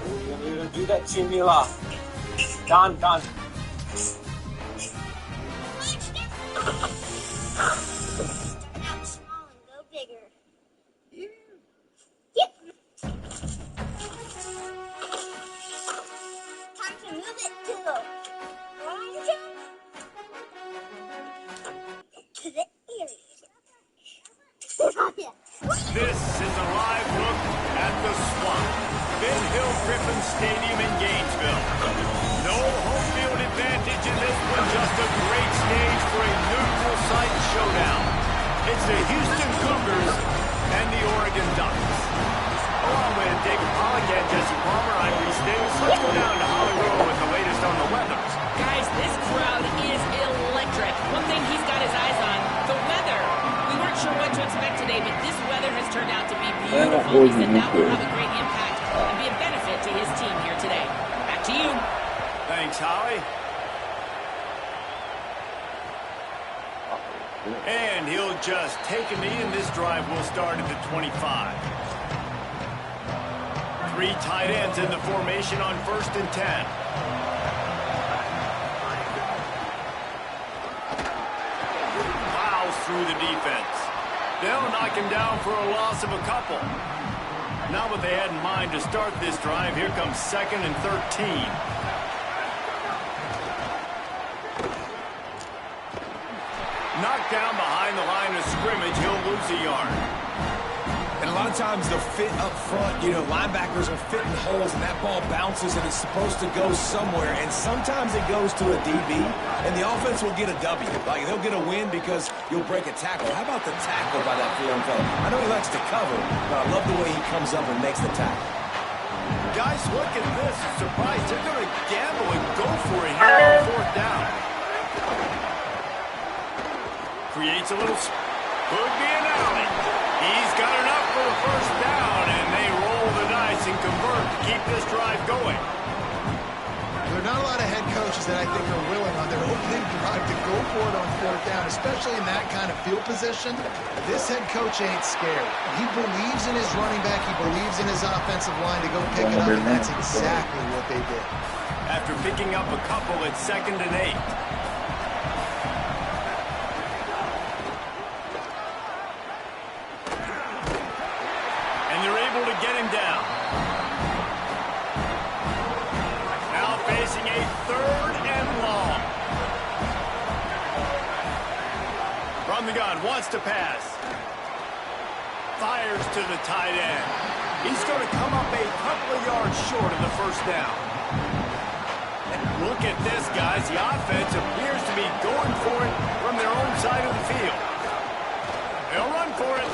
We're gonna do that to me a lot. Done. Time to move it to the right. Stadium in Gainesville. No home field advantage in this one, just a great stage for a neutral site showdown. It's the Houston Cougars and the Oregon Ducks. Along with David Pollack and Jesse Palmer, I'm Reese Davis. Let's go down to Hollywood with the latest on the weather. Guys, this crowd is electric. One thing he's got his eyes on, the weather. We weren't sure what to expect today, but this weather has turned out to be beautiful. He said that will have a great impact and be a benefit to his team here today. Back to you. Thanks, Holly. And he'll just take a knee, and this drive will start at the 25. 3 tight ends in the formation on 1st and 10. Plows through the defense. They'll knock him down for a loss of a couple. Not what they had in mind to start this drive. Here comes 2nd and 13. Knocked down behind the line of scrimmage, he'll lose a yard. And a lot of times the fit up front, you know, linebackers are fitting holes and that ball bounces and it's supposed to go somewhere. And sometimes it goes to a DB and the offense will get a W. Like they'll get a win because you'll break a tackle. How about the tackle by that young fella? I know he likes to cover, but I love the way he comes up and makes the tackle. Guys, look at this. Surprise. They're going to gamble and go for it here on 4th down. Creates a little, could be an alley. He's got enough for the 1st down, and they roll the dice and convert to keep this drive going. There are not a lot of head coaches that I think are willing on their opening drive to go for it on 4th down, especially in that kind of field position. This head coach ain't scared. He believes in his running back. He believes in his offensive line to go pick it up, and that's exactly what they did. After picking up a couple, it's 2nd and 8. To get him down. Now facing a 3rd and long. From the gun, wants to pass. Fires to the tight end. He's going to come up a couple of yards short of the 1st down. And look at this, guys. The offense appears to be going for it from their own side of the field. They'll run for it.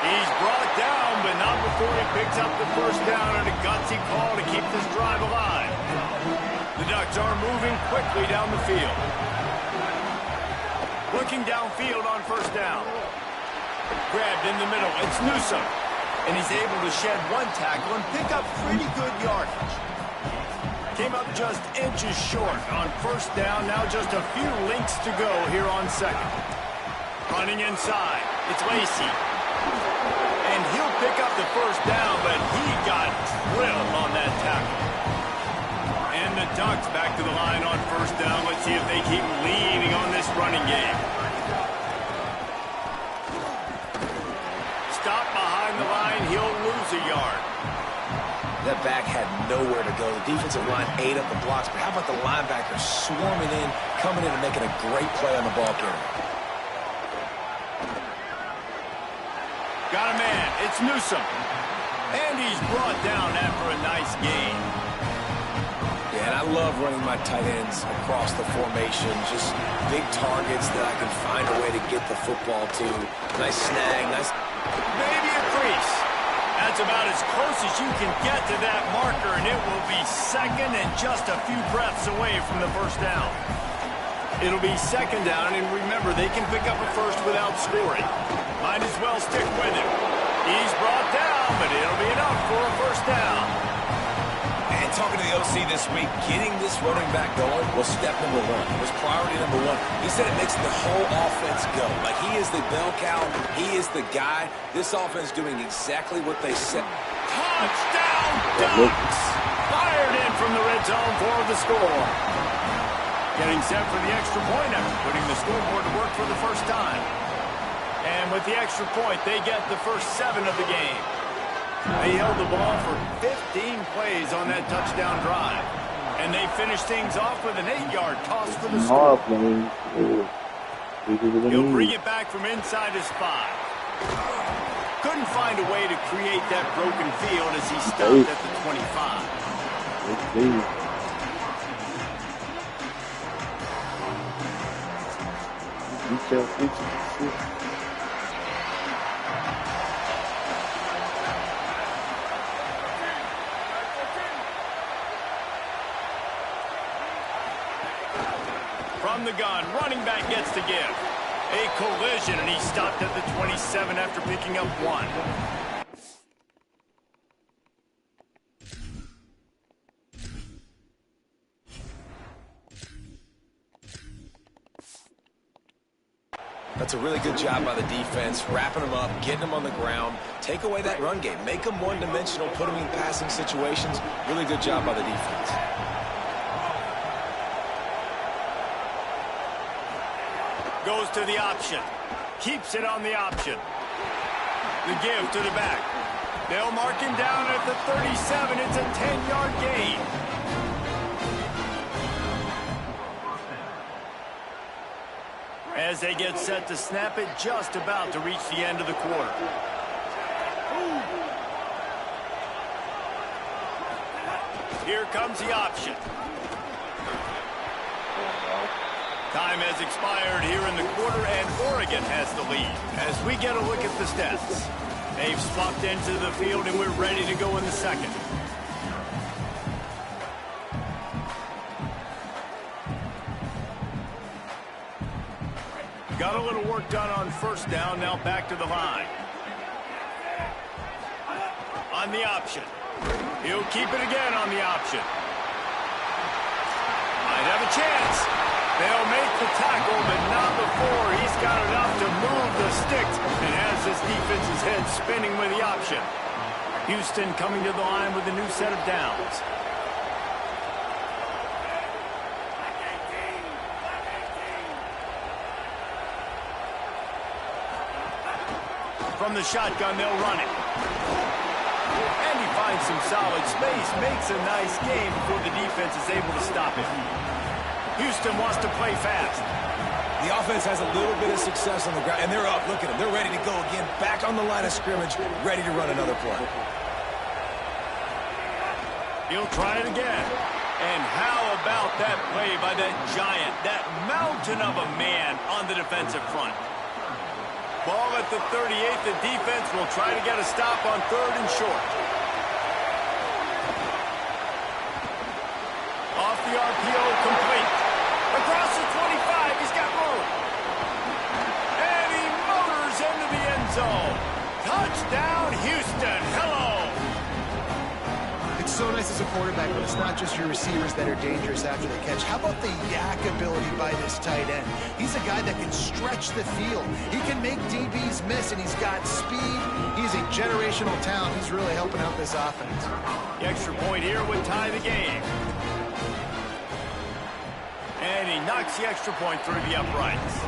He's brought down, but not before he picks up the 1st down and a gutsy call to keep this drive alive. The Ducks are moving quickly down the field. Looking downfield on 1st down. Grabbed in the middle. It's Newsome. And he's able to shed 1 tackle and pick up pretty good yardage. Came up just inches short on 1st down. Now just a few links to go here on 2nd. Running inside. It's Lacey. And he'll pick up the 1st down, but he got drilled on that tackle. And the Ducks back to the line on 1st down. Let's see if they keep leading on this running game. Stop behind the line. He'll lose a yard. That back had nowhere to go. The defensive line ate up the blocks, but how about the linebackers swarming in, coming in and making a great play on the ball carrier? Got a man. It's Newsome. And he's brought down after a nice gain. Yeah, and I love running my tight ends across the formation. Just big targets that I can find a way to get the football to. Nice snag, nice. Maybe a crease. That's about as close as you can get to that marker, and it will be 2nd and just a few breaths away from the 1st down. It'll be 2nd down, and remember, they can pick up a 1st without scoring. Might as well stick with him. He's brought down, but it'll be enough for a 1st down. And talking to the OC this week, getting this running back going was step number 1. Was priority number 1. He said it makes the whole offense go. Like he is the bell cow. He is the guy. This offense doing exactly what they said. Touchdown, Ducks! Fired in from the red zone for the score. Getting set for the extra point after putting the scoreboard to work for the 1st time. And with the extra point, they get the first 7 of the game. They held the ball for 15 plays on that touchdown drive. And they finished things off with an 8-yard toss for the score. He'll bring it back from inside his 5. Couldn't find a way to create that broken field as he stopped at the 25. From the gun, running back gets to give. A collision, and he stopped at the 27 after picking up 1. That's a really good job by the defense, wrapping them up, getting them on the ground, take away that run game, make them one-dimensional, put them in passing situations. Really good job by the defense. Goes to the option. Keeps it on the option. The give to the back. They'll mark him down at the 37. It's a 10-yard gain. As they get set to snap it, just about to reach the end of the quarter. Here comes the option. Time has expired here in the quarter, and Oregon has the lead. As we get a look at the stats, they've swapped into the field, and we're ready to go in the second. Got a little work done on first down, now back to the line. On the option. He'll keep it again on the option. Might have a chance. They'll make the tackle, but not before he's got enough to move the sticks and has this defense's head spinning with the option. Houston coming to the line with a new set of downs. From the shotgun, they'll run it. And he finds some solid space, makes a nice game before the defense is able to stop it. Houston wants to play fast. The offense has a little bit of success on the ground, and they're up. Look at them. They're ready to go again, back on the line of scrimmage, ready to run another play. He'll try it again. And how about that play by that giant, that mountain of a man on the defensive front? Ball at the 38. The defense will try to get a stop on 3rd and short. Off the RPO, complete. Across the 25, he's got room. And he motors into the end zone. Touchdown, Houston. Hello. It's so nice as a quarterback, but it's not just your receivers that are dangerous after the catch. How about the yak ability by this tight end? He's a guy that can stretch the field. He can make DBs miss, and he's got speed. He's a generational talent. He's really helping out this offense. The extra point here would tie the game. And he knocks the extra point through the uprights.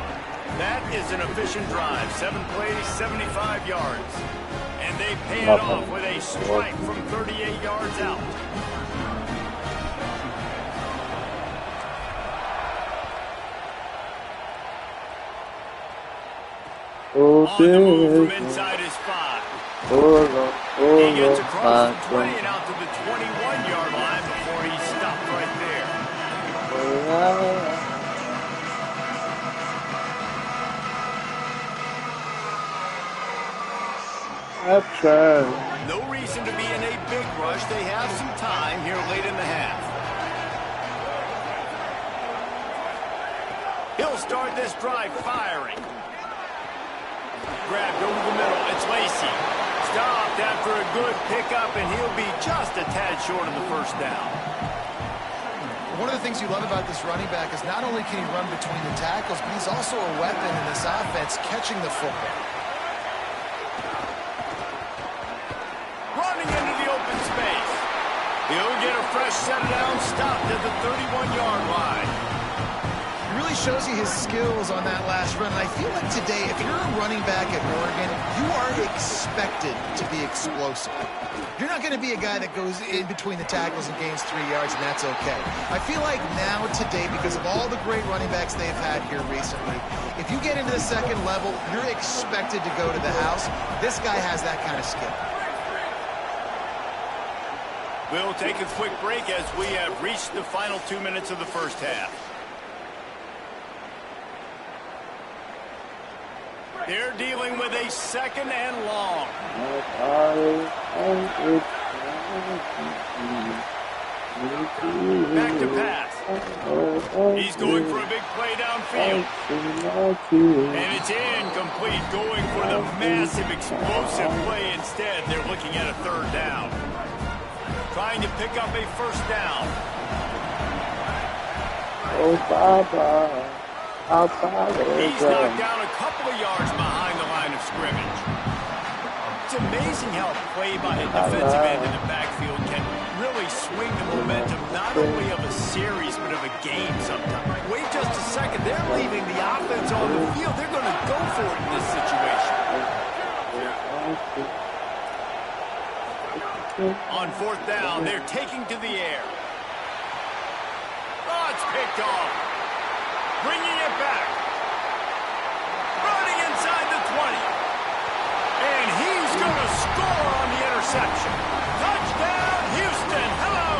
That is an efficient drive. 7 plays, 75 yards. And they pay it off with a strike from 38 yards out. On the move from inside his 5. He gets across the 20 and out to the 21-yard line before he stopped right there. No reason to be in a big rush. They have some time here late in the half. He'll start this drive firing. Grabbed over the middle. It's Lacy. Stopped after a good pickup, and he'll be just a tad short of the first down. One of the things you love about this running back is not only can he run between the tackles, but he's also a weapon in this offense catching the football. Running into the open space. He'll get a fresh set of downs, stopped at the 31-yard line. You really shows you his skills on that last run. And I feel like today, if you're a running back at Oregon, you are expected to be explosive. You're not going to be a guy that goes in between the tackles and gains 3 yards, and that's okay. I feel like now today, because of all the great running backs they've had here recently, if you get into the second level, you're expected to go to the house. This guy has that kind of skill. We'll take a quick break as we have reached the final 2 minutes of the first half. They're dealing with a second and long. Back to pass. He's going for a big play downfield. And it's incomplete, going for the massive explosive play instead. They're looking at a third down. Trying to pick up a first down. He's knocked down a couple of yards behind the line of scrimmage. It's amazing how a play by a defensive end in the backfield can really swing the momentum not only of a series but of a game sometimes. Wait just a second. They're leaving the offense on the field. They're going to go for it in this situation. On fourth down, they're taking to the air. Oh, it's picked off. Bringing it back. Running inside the 20. And he's going to score on the interception. Touchdown, Houston. Hello.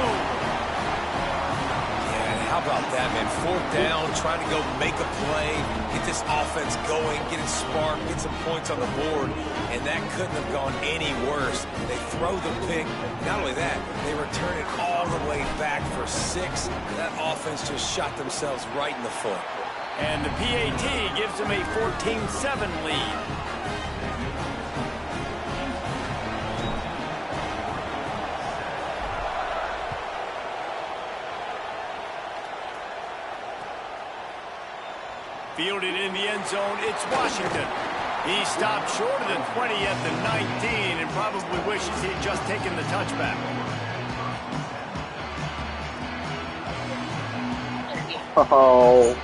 Yeah, how about that, man? Fourth down, trying to go make a play, get this offense going, get it sparked, get some points on the board, and that couldn't have gone any worse. They throw the pick. Not only that, they return it all the way back for 6. That offense just shot themselves right in the foot. And the PAT gives them a 14-7 lead. Fielded in the end zone, it's Washington. He stopped shorter than 20 at the 19 and probably wishes he'd just taken the touchback. Oh.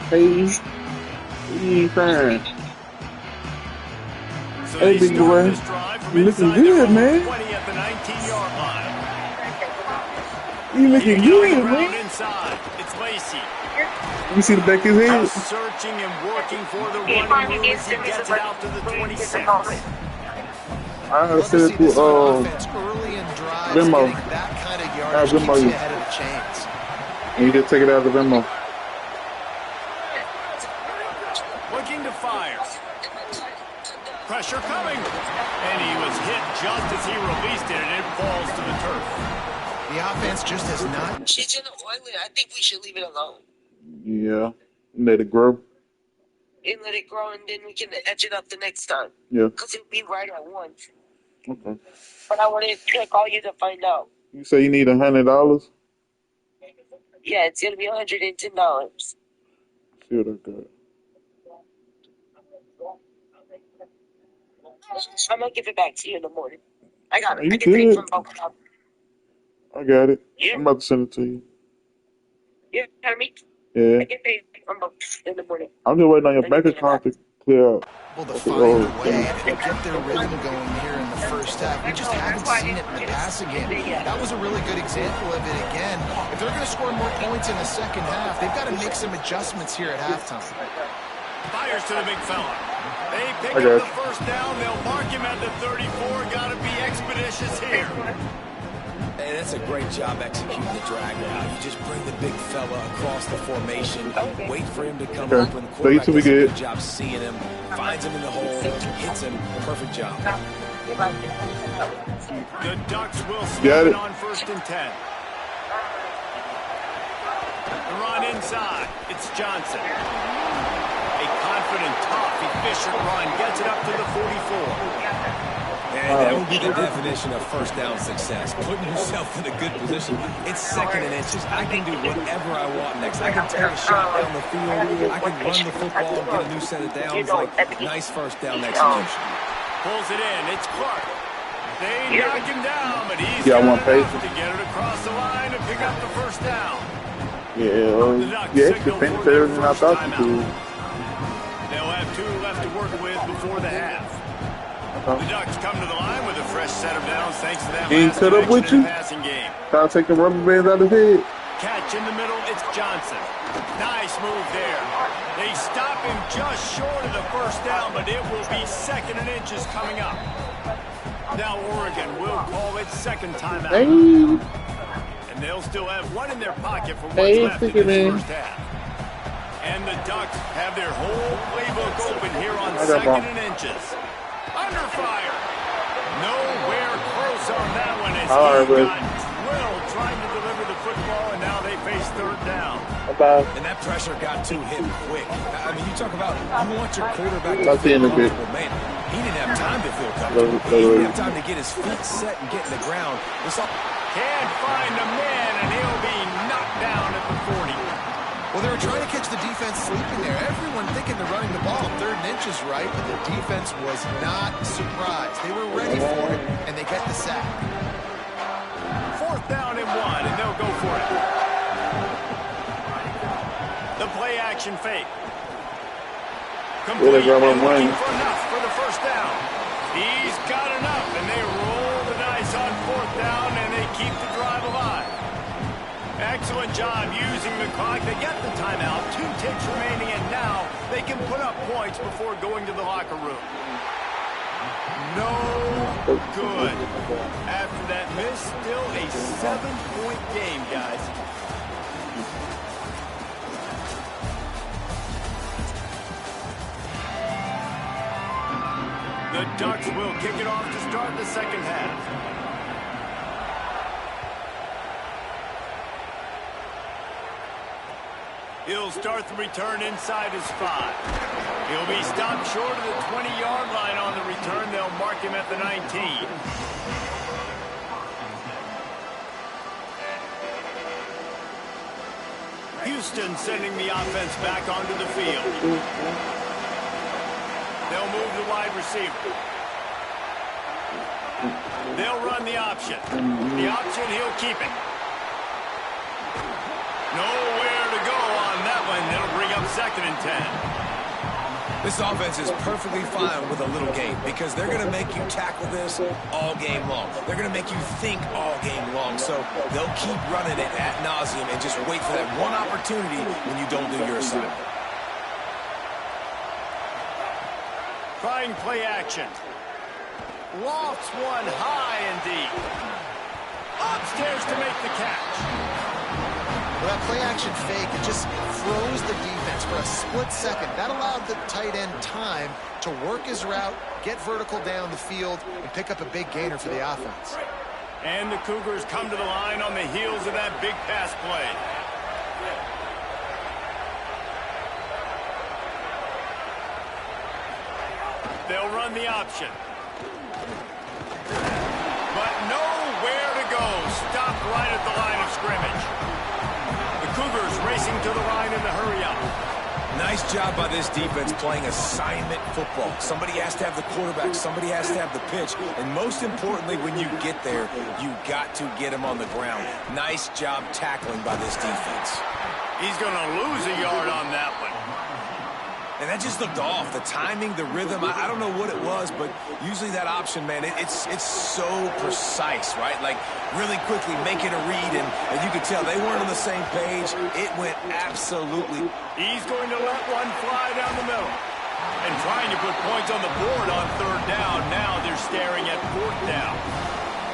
Hey, fine. So Hey, big boy. You looking good, man. 20 at the 19-yard line. You looking good, Round man. inside. It's Lacy. You see the back of his head? Searching and working for the running move as he gets it out to the 26. I Love to said see this to offense early in drives, Venmo. getting that kind of yardage Venmo keeps you you. ahead of the chains. and you just take it out of the Venmo. Looking to fire. Pressure coming. And he was hit just as he released it, and it falls to the turf. The offense just has not. She's in the oily. I think we should leave it alone Yeah, let it grow. and let it grow, and then we can etch it up the next time. Yeah, Because it'll be right at once. okay. But I wanted to call you to find out. You say you need $100? Yeah, it's going to be $110. See what I got. I'm going to give it back to you in the morning. I got it. You I can pay good. from both of them. I got it. Yeah. I'm about to send it to you. You hear me? Yeah. I can pay from both in the morning. I'm just waiting on your bank account to clear out. Able to find a way to get their rhythm going here in the first half. We just haven't seen it in the passing game. That was a really good example of it again. If they're going to score more points in the second half, they've got to make some adjustments here at halftime. Fires to the big fella. They pick I up got the first down. They'll mark him at the 34. Got to be expeditious here. And that's a great job executing the drag route. You just bring the big fella across the formation, wait for him to come Okay. open. The So you quarterback two be does a good. good job seeing him, finds him in the hole, hits him. Perfect job. The Ducks will Got snap it. it on 1st and 10. The run inside. It's Johnson. A confident, tough, efficient run gets it up to the 44. And that would be the definition of first down success. Putting yourself in a good position. It's 2nd and inches. I can do whatever I want next. I can take a shot down the field. I can run the football and get a new set of downs. Like, nice first down execution. Pulls it in. It's Clark. They knock him down, but he's Yeah, I got want enough patience. to get it across the line and pick up the first down. Yeah, you actually finished better than I thought you could. They'll have 2 left to work with before the half. The Ducks come to the line with a fresh set of downs thanks to that He ain't last cut up with connection in you? the passing game. Trying to take the rubber bands out of his head. Catch in the middle, it's Johnson. Nice move there. They stop him just short of the first down, but it will be 2nd and inches coming up. Now Oregon will call it second timeout. Hey. And they'll still have 1 in their pocket for what's left in this first half. And the Ducks have their whole playbook open here on 2nd and inches. Under fire. Nowhere close on that one as he got drilled trying to deliver the football, and now they face 3rd down. And that pressure got to him quick. I mean, you talk about you want your quarterback to I'll see feel you in a bit. comfortable. Man, he didn't have time to feel comfortable. He didn't have time to get his feet set and get in the ground. Can't find a man, and he'll be knocked down at the 40. Well, they were trying to catch the defense sleeping there. Everyone thinking they're running the ball 3rd and inches right, but the defense was not surprised. They were ready for it, and they get the sack. 4th down and 1, and they'll go for it. The play action fake. Complete and looking for enough for the first down. He's got enough, and they roll the dice on 4th down, and they keep the drive alive. Excellent job using the clock. They get the timeout. 2 ticks remaining, and now they can put up points before going to the locker room. No good. After that miss, still a 7-point game, guys. The Ducks will kick it off to start the second half. He'll start the return inside his 5. He'll be stopped short of the 20-yard line on the return. They'll mark him at the 19. Houston sending the offense back onto the field. They'll move the wide receiver. They'll run the option. The option, he'll keep it. Nowhere to go on that one. That'll bring up 2nd and 10. This offense is perfectly fine with a little game because they're going to make you tackle this all game long. They're going to make you think all game long. So they'll keep running it ad nauseum and just wait for that one opportunity when you don't do your assignment. Trying play action. Lofts one high and deep. Upstairs to make the catch. Well, that play action fake, it just froze the defense for a split second. That allowed the tight end time to work his route, get vertical down the field, and pick up a big gainer for the offense. And the Cougars come to the line on the heels of that big pass play. They'll run the option. But nowhere to go. Stopped right at the line of scrimmage. Cougars racing to the line in the hurry-up. Nice job by this defense playing assignment football. Somebody has to have the quarterback. Somebody has to have the pitch. And most importantly, when you get there, you got to get him on the ground. Nice job tackling by this defense. He's going to lose a yard on that one. And that just looked off. The timing, the rhythm, I don't know what it was, but usually that option, man, it's so precise, right? Like, really quickly making a read, and you could tell they weren't on the same page. It went absolutely. He's going to let one fly down the middle. And trying to put points on the board on 3rd down. Now they're staring at 4th down.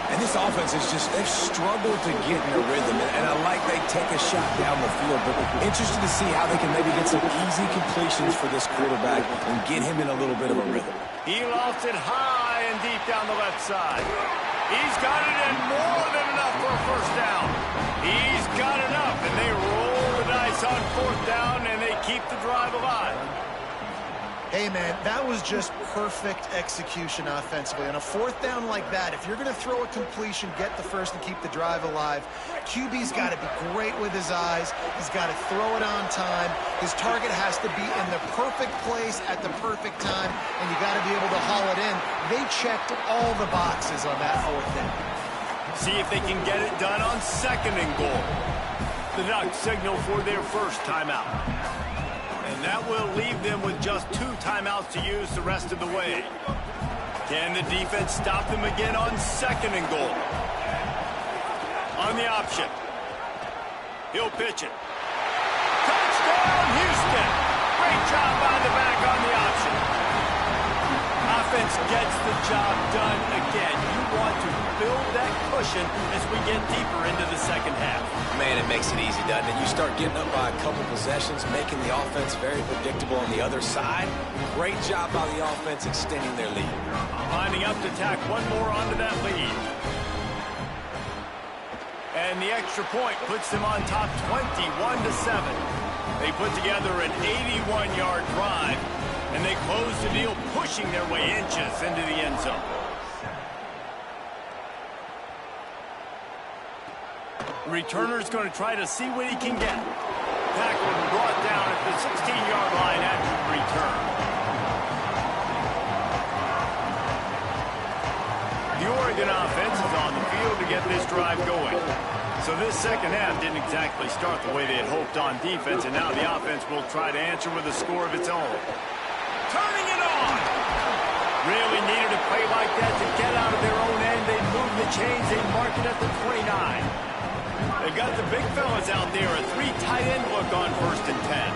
And this offense is just, they've struggled to get in a rhythm. And I like they take a shot down the field, but interested to see how they can maybe get some easy completions for this quarterback and get him in a little bit of a rhythm. He lofts it high and deep down the left side. He's got it in more than enough for a first down. He's got enough, and they roll the dice on 4th down, and they keep the drive alive. Hey, man, that was just perfect execution offensively. On a 4th down like that, if you're going to throw a completion, get the first and keep the drive alive, QB's got to be great with his eyes. He's got to throw it on time. His target has to be in the perfect place at the perfect time, and you got to be able to haul it in. They checked all the boxes on that 4th down. See if they can get it done on 2nd and goal. The Ducks signal for their first timeout. And that will leave them with just 2 timeouts to use the rest of the way. Can the defense stop them again on 2nd and goal? On the option. He'll pitch it. Touchdown, Houston! Great job by the back on the option. Offense gets the job done again. You want to build that cushion as we get deeper into the second half. Man, it makes it easy, doesn't it? You start getting up by a couple possessions, making the offense very predictable on the other side. Great job by the offense extending their lead. Lining up to tack one more onto that lead. And the extra point puts them on top 21-7. They put together an 81-yard drive, and they close the deal, pushing their way inches into the end zone. Returner's going to try to see what he can get. Tackled and brought down at the 16-yard line after the return. The Oregon offense is on the field to get this drive going. So this second half didn't exactly start the way they had hoped on defense, and now the offense will try to answer with a score of its own. Turning it on! Really needed a play like that to get out of their own end. They move the chains, they mark it at the 29. They got the big fellas out there, a 3 tight end look on 1st and 10.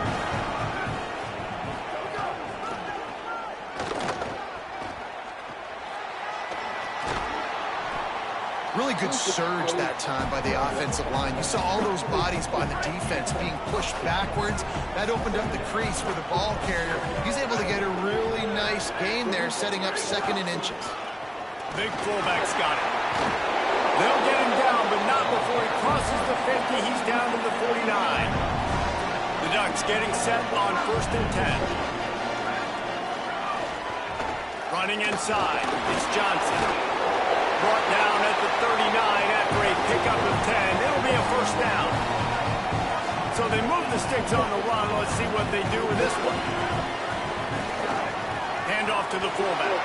Really good surge that time by the offensive line. You saw all those bodies by the defense being pushed backwards. That opened up the crease for the ball carrier. He's able to get a really nice gain there, setting up 2nd and inches. Big fullback's got it. They'll get him down, but not before he crosses the 50. He's down to the 49. The Ducks getting set on 1st and 10. Running inside, it's Johnson. Brought down at the 39 after a pickup of 10. It'll be a 1st down. So they move the sticks on the run. Let's see what they do with this one. Hand off to the fullback.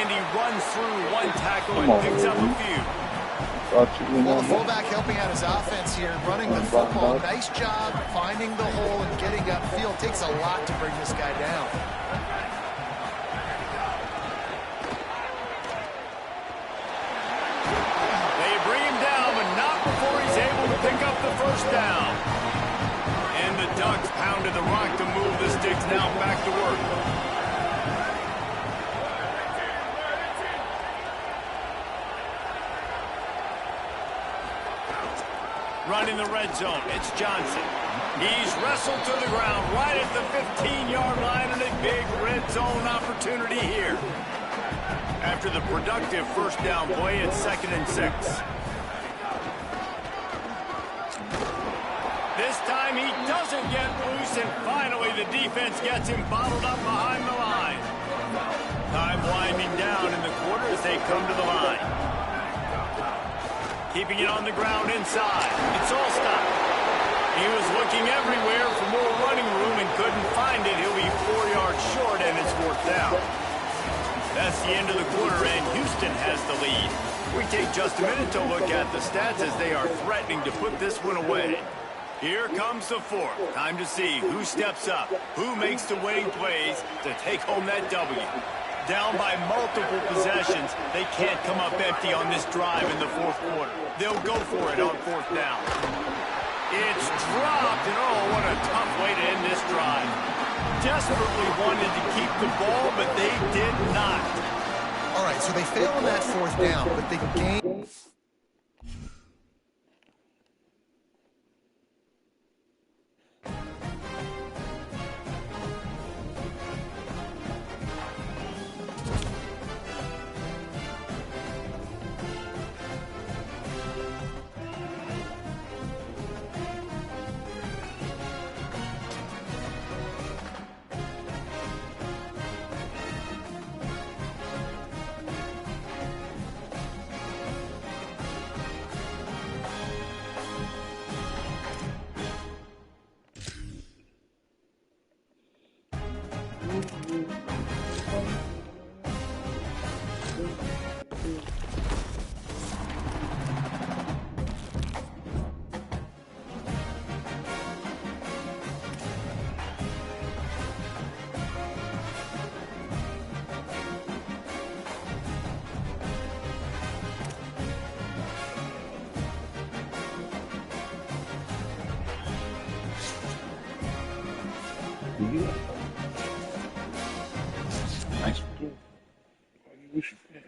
And he runs through 1 tackle and picks up a few. Well, the fullback helping out his offense here, running the football. Nice job finding the hole and getting upfield. Takes a lot to bring this guy down. Pick up the 1st down. And the Ducks pounded the rock to move the sticks now back to work. Running the red zone, it's Johnson. He's wrestled to the ground right at the 15-yard line, and a big red zone opportunity here. After the productive 1st down play, it's 2nd and 6. This time he doesn't get loose, and finally the defense gets him bottled up behind the line. Time winding down in the quarter as they come to the line. Keeping it on the ground inside. It's Allstott. He was looking everywhere for more running room and couldn't find it. He'll be 4 yards short, and it's 4th down. That's the end of the quarter, and Houston has the lead. We take just a minute to look at the stats as they are threatening to put this one away. Here comes the 4th. Time to see who steps up, who makes the winning plays to take home that W. Down by multiple possessions, they can't come up empty on this drive in the 4th quarter. They'll go for it on 4th down. It's dropped, and oh, what a tough way to end this drive. Desperately wanted to keep the ball, but they did not. All right, so they fail on that 4th down, but they gain. you. Nice play. You should pay.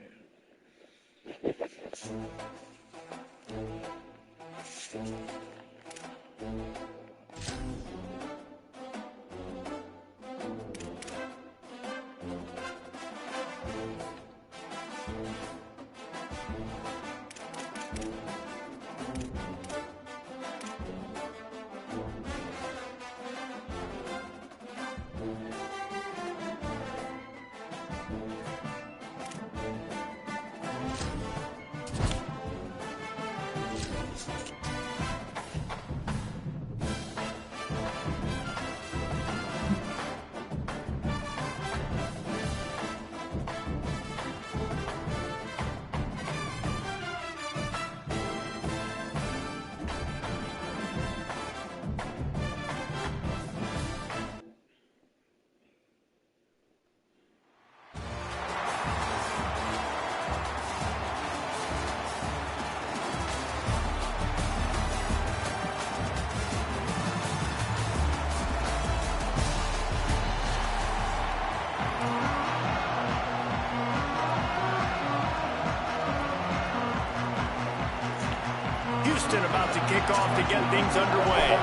Houston about to kick off to get things underway.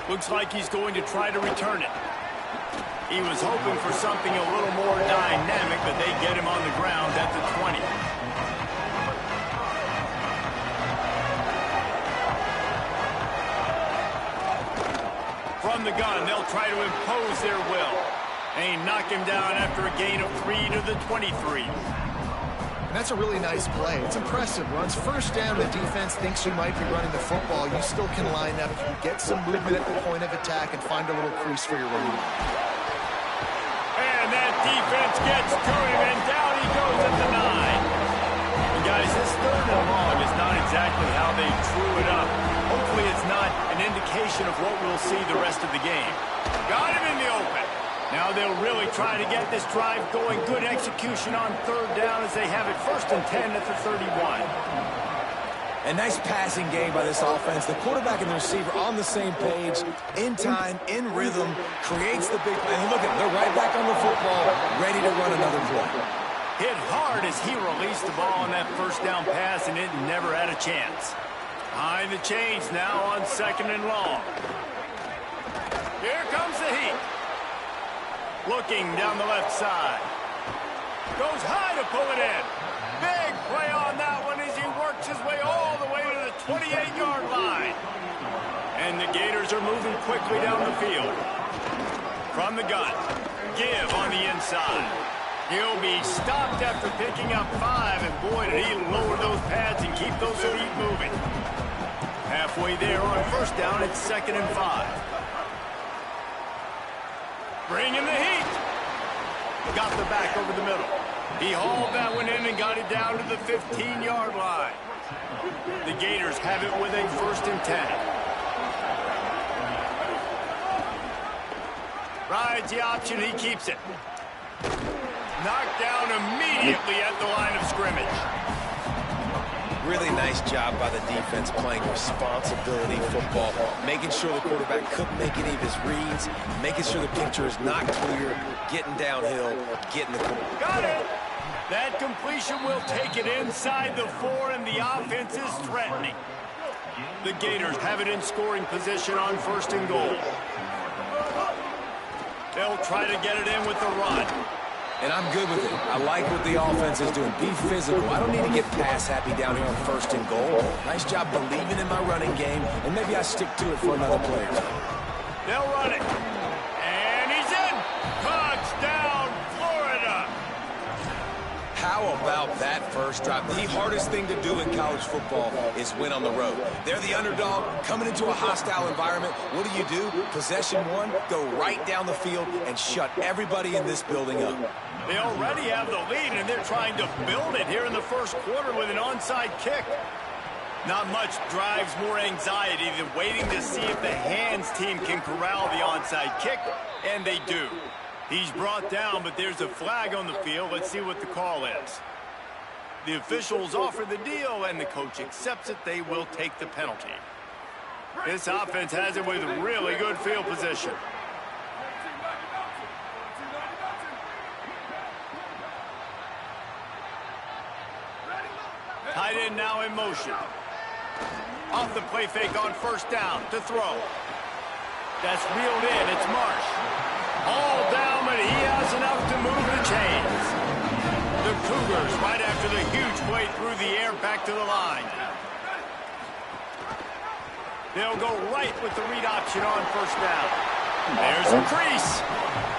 Looks like he's going to try to return it. He was hoping for something a little more dynamic, but they get him on the ground at the 20. From the gun, they'll try to impose their will. And he knocked him down after a gain of 3 to the 23. And that's a really nice play. It's impressive. Runs first down, the defense thinks you might be running the football. You still can line up, get some movement at the point of attack, and find a little crease for your running back. And that defense gets to him, and down he goes at the 9. And guys, this 3rd and long is not exactly how they drew it up. Hopefully it's not an indication of what we'll see the rest of the game. Got him in the open. Now they'll really try to get this drive going. Good execution on 3rd down as they have it 1st and 10 at the 31. A nice passing game by this offense. The quarterback and the receiver on the same page, in time, in rhythm, creates the big play. And look at, they're right back on the football, ready to run another play. Hit hard as he released the ball on that 1st down pass, and it never had a chance. Behind the chains now on 2nd and long. Here comes the heat. Looking down the left side. Goes high to pull it in. Big play on that one as he works his way all the way to the 28-yard line. And the Gators are moving quickly down the field. From the gun. Give on the inside. He'll be stopped after picking up 5, and boy, did he lower those pads and keep those feet moving. Halfway there on 1st down, it's 2nd and 5. Bringing the heat. Got the back over the middle. He hauled that one in and got it down to the 15-yard line. The Gators have it with a 1st and 10. Rides the option, he keeps it. Knocked down immediately at the line of scrimmage. Really nice job by the defense playing responsibility football, making sure the quarterback couldn't make any of his reads, making sure the picture is not clear, getting downhill, getting the quarterback. Got it! That completion will take it inside the 4, and the offense is threatening. The Gators have it in scoring position on 1st and goal. They'll try to get it in with the run. And I'm good with it. I like what the offense is doing. Be physical. I don't need to get pass happy down here on 1st and goal. Nice job believing in my running game, and maybe I stick to it for another play. They'll run it. And he's in. Touchdown, Florida. How about that first drive? The hardest thing to do in college football is win on the road. They're the underdog coming into a hostile environment. What do? Possession 1, go right down the field and shut everybody in this building up. They already have the lead, and they're trying to build it here in the 1st quarter with an onside kick. Not much drives more anxiety than waiting to see if the hands team can corral the onside kick, and they do. He's brought down, but there's a flag on the field. Let's see what the call is. The officials offer the deal, and the coach accepts it. They will take the penalty. This offense has it with really good field position. Tight end now in motion. Off the play fake on first down to throw. That's reeled in. It's Marsh. All down, but he has enough to move the chains. The Cougars, right after the huge play through the air, back to the line. They'll go right with the read option on first down. There's a crease.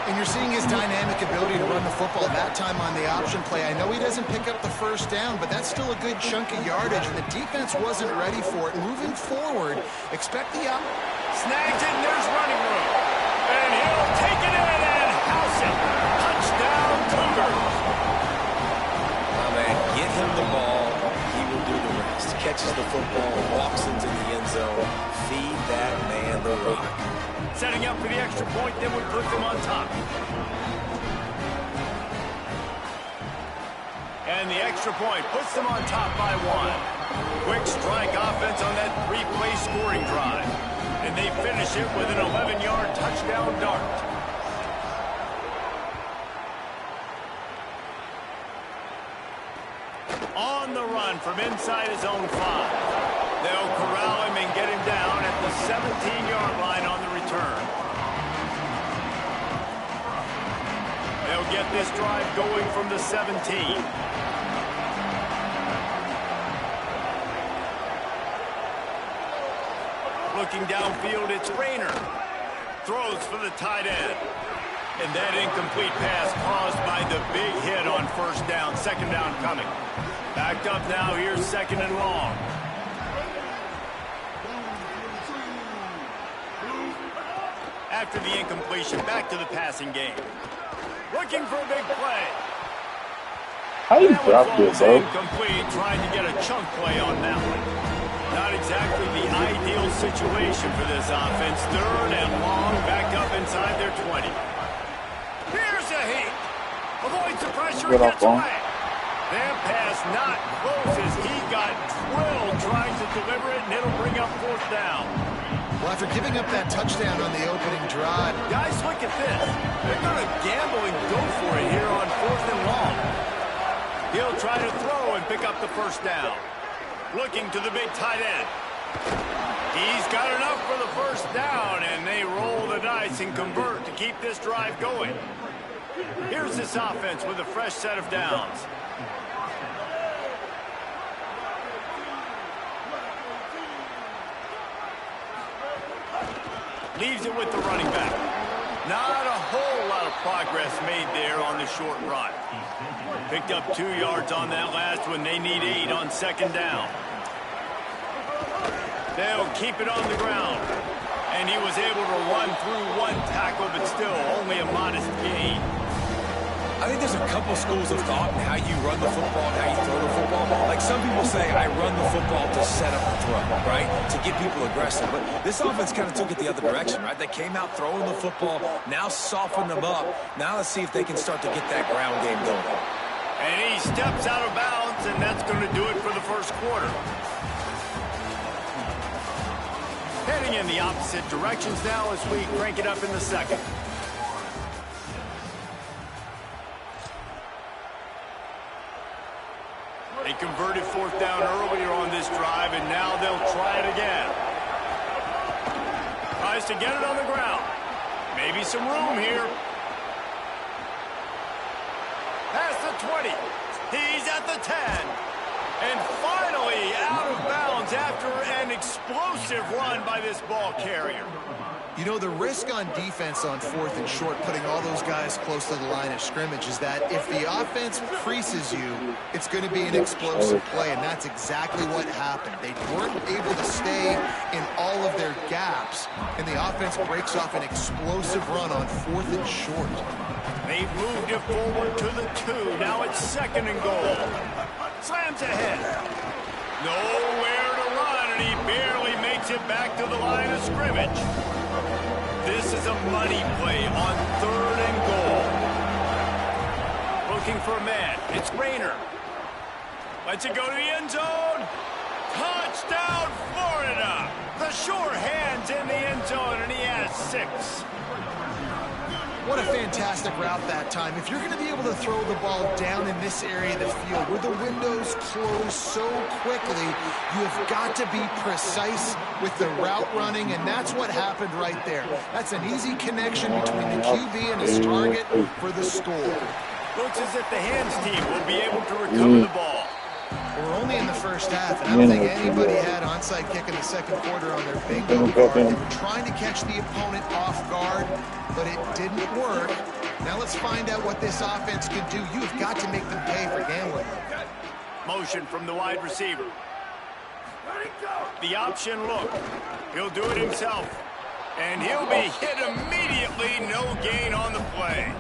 And you're seeing his dynamic ability to run the football that time on the option play. I know he doesn't pick up the first down, but that's still a good chunk of yardage, and the defense wasn't ready for it. Moving forward, expect the snags it, and there's running room. And he'll take it in and house it. Touchdown, Cougars. Oh, man, get him the ball. He will do the rest. Catches the football, walks into the end zone. Feed that man the rock. Setting up for the extra point, then would put them on top. And the extra point puts them on top by 1. Quick strike offense on that 3-play scoring drive. And they finish it with an 11-yard touchdown dart. On the run from inside his own 5. They'll corral him and get him down at the 17-yard line on the return. They'll get this drive going from the 17. Looking downfield, it's Rayner. Throws for the tight end. And that incomplete pass caused by the big hit on first down. Second down coming. Backed up now, here's second and long. After the incompletion, back to the passing game. Looking for a big play. How you drop this, bro? Incomplete, trying to get a chunk play on that one. Not exactly the ideal situation for this offense. Third and long, back up inside their 20. Here's a heat. Avoids the pressure and gets away. That pass not close as he got drilled trying to deliver it, and it'll bring up fourth down. Well, after giving up that touchdown on the opening drive. Guys, look at this. They're going to gamble and go for it here on fourth and long. He'll try to throw and pick up the first down. Looking to the big tight end. He's got enough for the first down, and they roll the dice and convert to keep this drive going. Here's this offense with a fresh set of downs. Leaves it with the running back. Not a whole lot of progress made there on the short run. Picked up 2 yards on that last one. They need 8 on second down. They'll keep it on the ground. And he was able to run through 1 tackle, but still only a modest gain. I think there's a couple schools of thought in how you run the football and how you throw the football. Like some people say, I run the football to set up the throw, right? To get people aggressive. But this offense kind of took it the other direction, right? They came out throwing the football, now soften them up. Now let's see if they can start to get that ground game going. And he steps out of bounds, and that's going to do it for the first quarter. Heading in the opposite directions now as we crank it up in the second. They converted fourth down earlier on this drive, and now they'll try it again. Tries to get it on the ground. Maybe some room here. Past the 20. He's at the 10. And finally out of bounds after an explosive run by this ball carrier. You know, the risk on defense on fourth and short, putting all those guys close to the line of scrimmage, is that if the offense creases you, it's going to be an explosive play, and that's exactly what happened. They weren't able to stay in all of their gaps, and the offense breaks off an explosive run on fourth and short. They've moved it forward to the 2. Now it's second and goal. Slams ahead. Nowhere to run, and he barely makes it back to the line of scrimmage. This is a money play on third and goal. Looking for a man. It's Rayner. Lets it go to the end zone. Touchdown, Florida. The sure hands in the end zone, and he has 6. What a fantastic route that time. If you're going to be able to throw the ball down in this area of the field where the windows close so quickly, you have got to be precise with the route running, and that's what happened right there. That's an easy connection between the QB and his target for the score. Looks as if the hands team will be able to recover the ball. We're only in the first half, and I don't think anybody had onside kick in the second quarter on their bingo card. They were trying to catch the opponent off guard, but it didn't work. Now let's find out what this offense can do. You've got to make them pay for gambling. Motion from the wide receiver. The option look. He'll do it himself. And he'll be hit immediately. No gain on the play.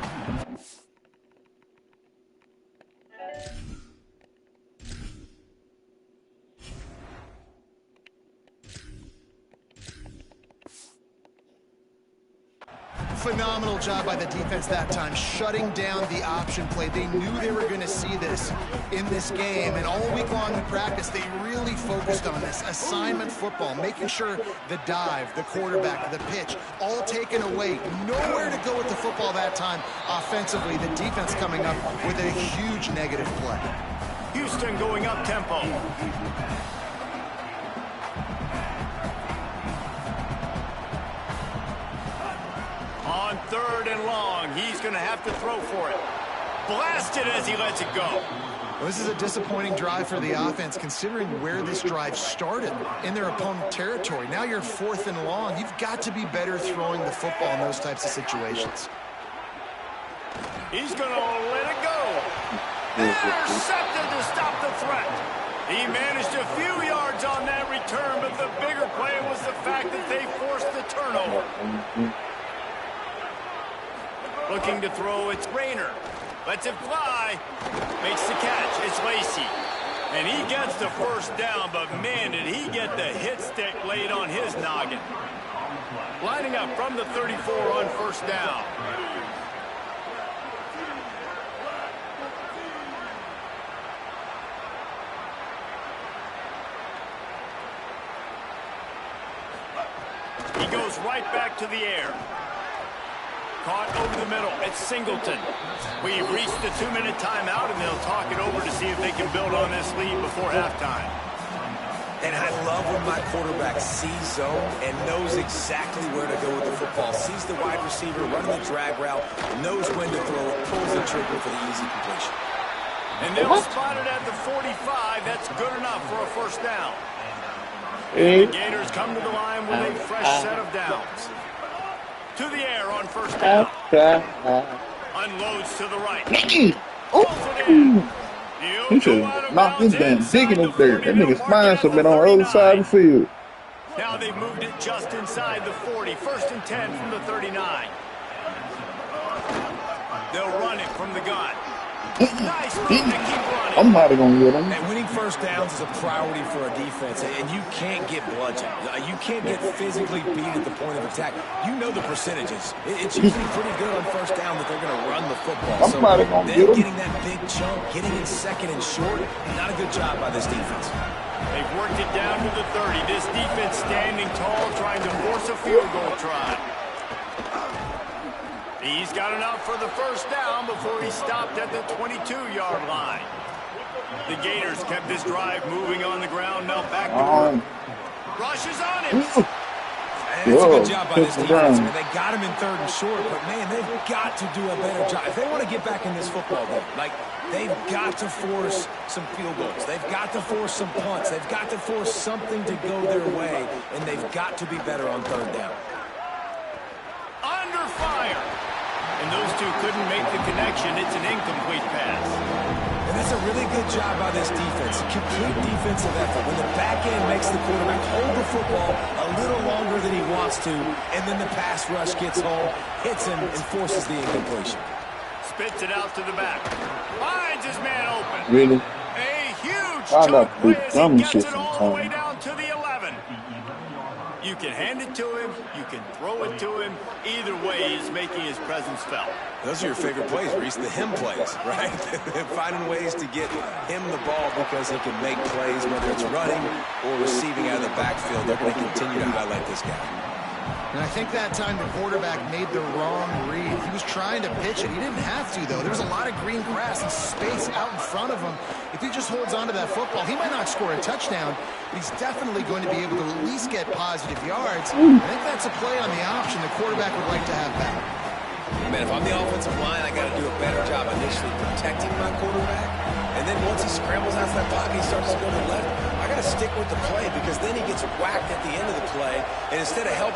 Phenomenal job by the defense that time, shutting down the option play. They knew they were going to see this in this game, and all week long in practice, they really focused on this. Assignment football, making sure the dive, the quarterback, the pitch, all taken away. Nowhere to go with the football that time offensively. The defense coming up with a huge negative play. Houston going up tempo. On 3rd and long, he's going to have to throw for it. Blasted as he lets it go. Well, this is a disappointing drive for the offense, considering where this drive started, in their opponent territory. Now you're 4th and long. You've got to be better throwing the football in those types of situations. He's going to let it go. Intercepted to stop the threat. He managed a few yards on that return, but the bigger play was the fact that they forced the turnover. Looking to throw, it's Rayner. Lets it fly. Makes the catch. It's Lacy. And he gets the first down, but man, did he get the hit stick laid on his noggin. Lining up from the 34 on 1st down. He goes right back to the air. Caught over the middle. It's Singleton. We've reached the 2-minute timeout, and they'll talk it over to see if they can build on this lead before halftime. And I love when my quarterback sees zone and knows exactly where to go with the football. Sees the wide receiver running the drag route, knows when to throw it, pulls the trigger for the easy completion. And they'll spot it at the 45. That's good enough for a 1st down. The Gators come to the line with a fresh set of downs. To the air on 1st down. Unloads to the right. He should have knocked his damn digging up there. That nigga's spine should have been on the other side of the field. Now they've moved it just inside the 40. 1st and 10 from the 39. They'll run it from the gun. Nice move to keep running. I'm not going to get him. And winning 1st downs is a priority for a defense, and you can't get bludgeoned. You can't get physically beat at the point of attack. You know the percentages. It's usually pretty good on 1st down that they're going to run the football. So them getting that big chunk, getting in 2nd and short, not a good job by this defense. They've worked it down to the 30. This defense standing tall, trying to force a field goal try. He's got enough for the 1st down before he stopped at the 22-yard line. The Gators kept this drive moving on the ground. Now back to work. Rushes on him. And it's a good job by this defense. I mean, they got him in 3rd and short, but, man, they've got to do a better job. If they want to get back in this football game, they've got to force some field goals. They've got to force some punts. They've got to force something to go their way, and they've got to be better on 3rd down. Under fire. And those two couldn't make the connection. It's an incomplete pass. And that's a really good job by this defense. A complete defensive effort. When the back end makes the quarterback hold the football a little longer than he wants to, and then the pass rush gets home, hits him, and forces the incompletion. Spits it out to the back. Finds his man open. Really? A huge chunk play as he gets it all the way down to the 11. You You can hand it to him, you can throw it to him. Either way, he's making his presence felt. Those are your favorite plays, Reese, the him plays, right? Finding ways to get him the ball because he can make plays, whether it's running or receiving out of the backfield. They're going to continue to highlight this guy. And I think that time the quarterback made the wrong read. He was trying to pitch it. He didn't have to, though. There was a lot of green grass and space out in front of him. If he just holds on to that football, he might not score a touchdown, but he's definitely going to be able to at least get positive yards. I think that's a play on the option the quarterback would like to have back. Man, if I'm the offensive line, I got to do a better job initially protecting my quarterback. And then once he scrambles out of that pocket, he starts to go to the left. I got to stick with the play because then he gets whacked at the end of the play. And instead of helping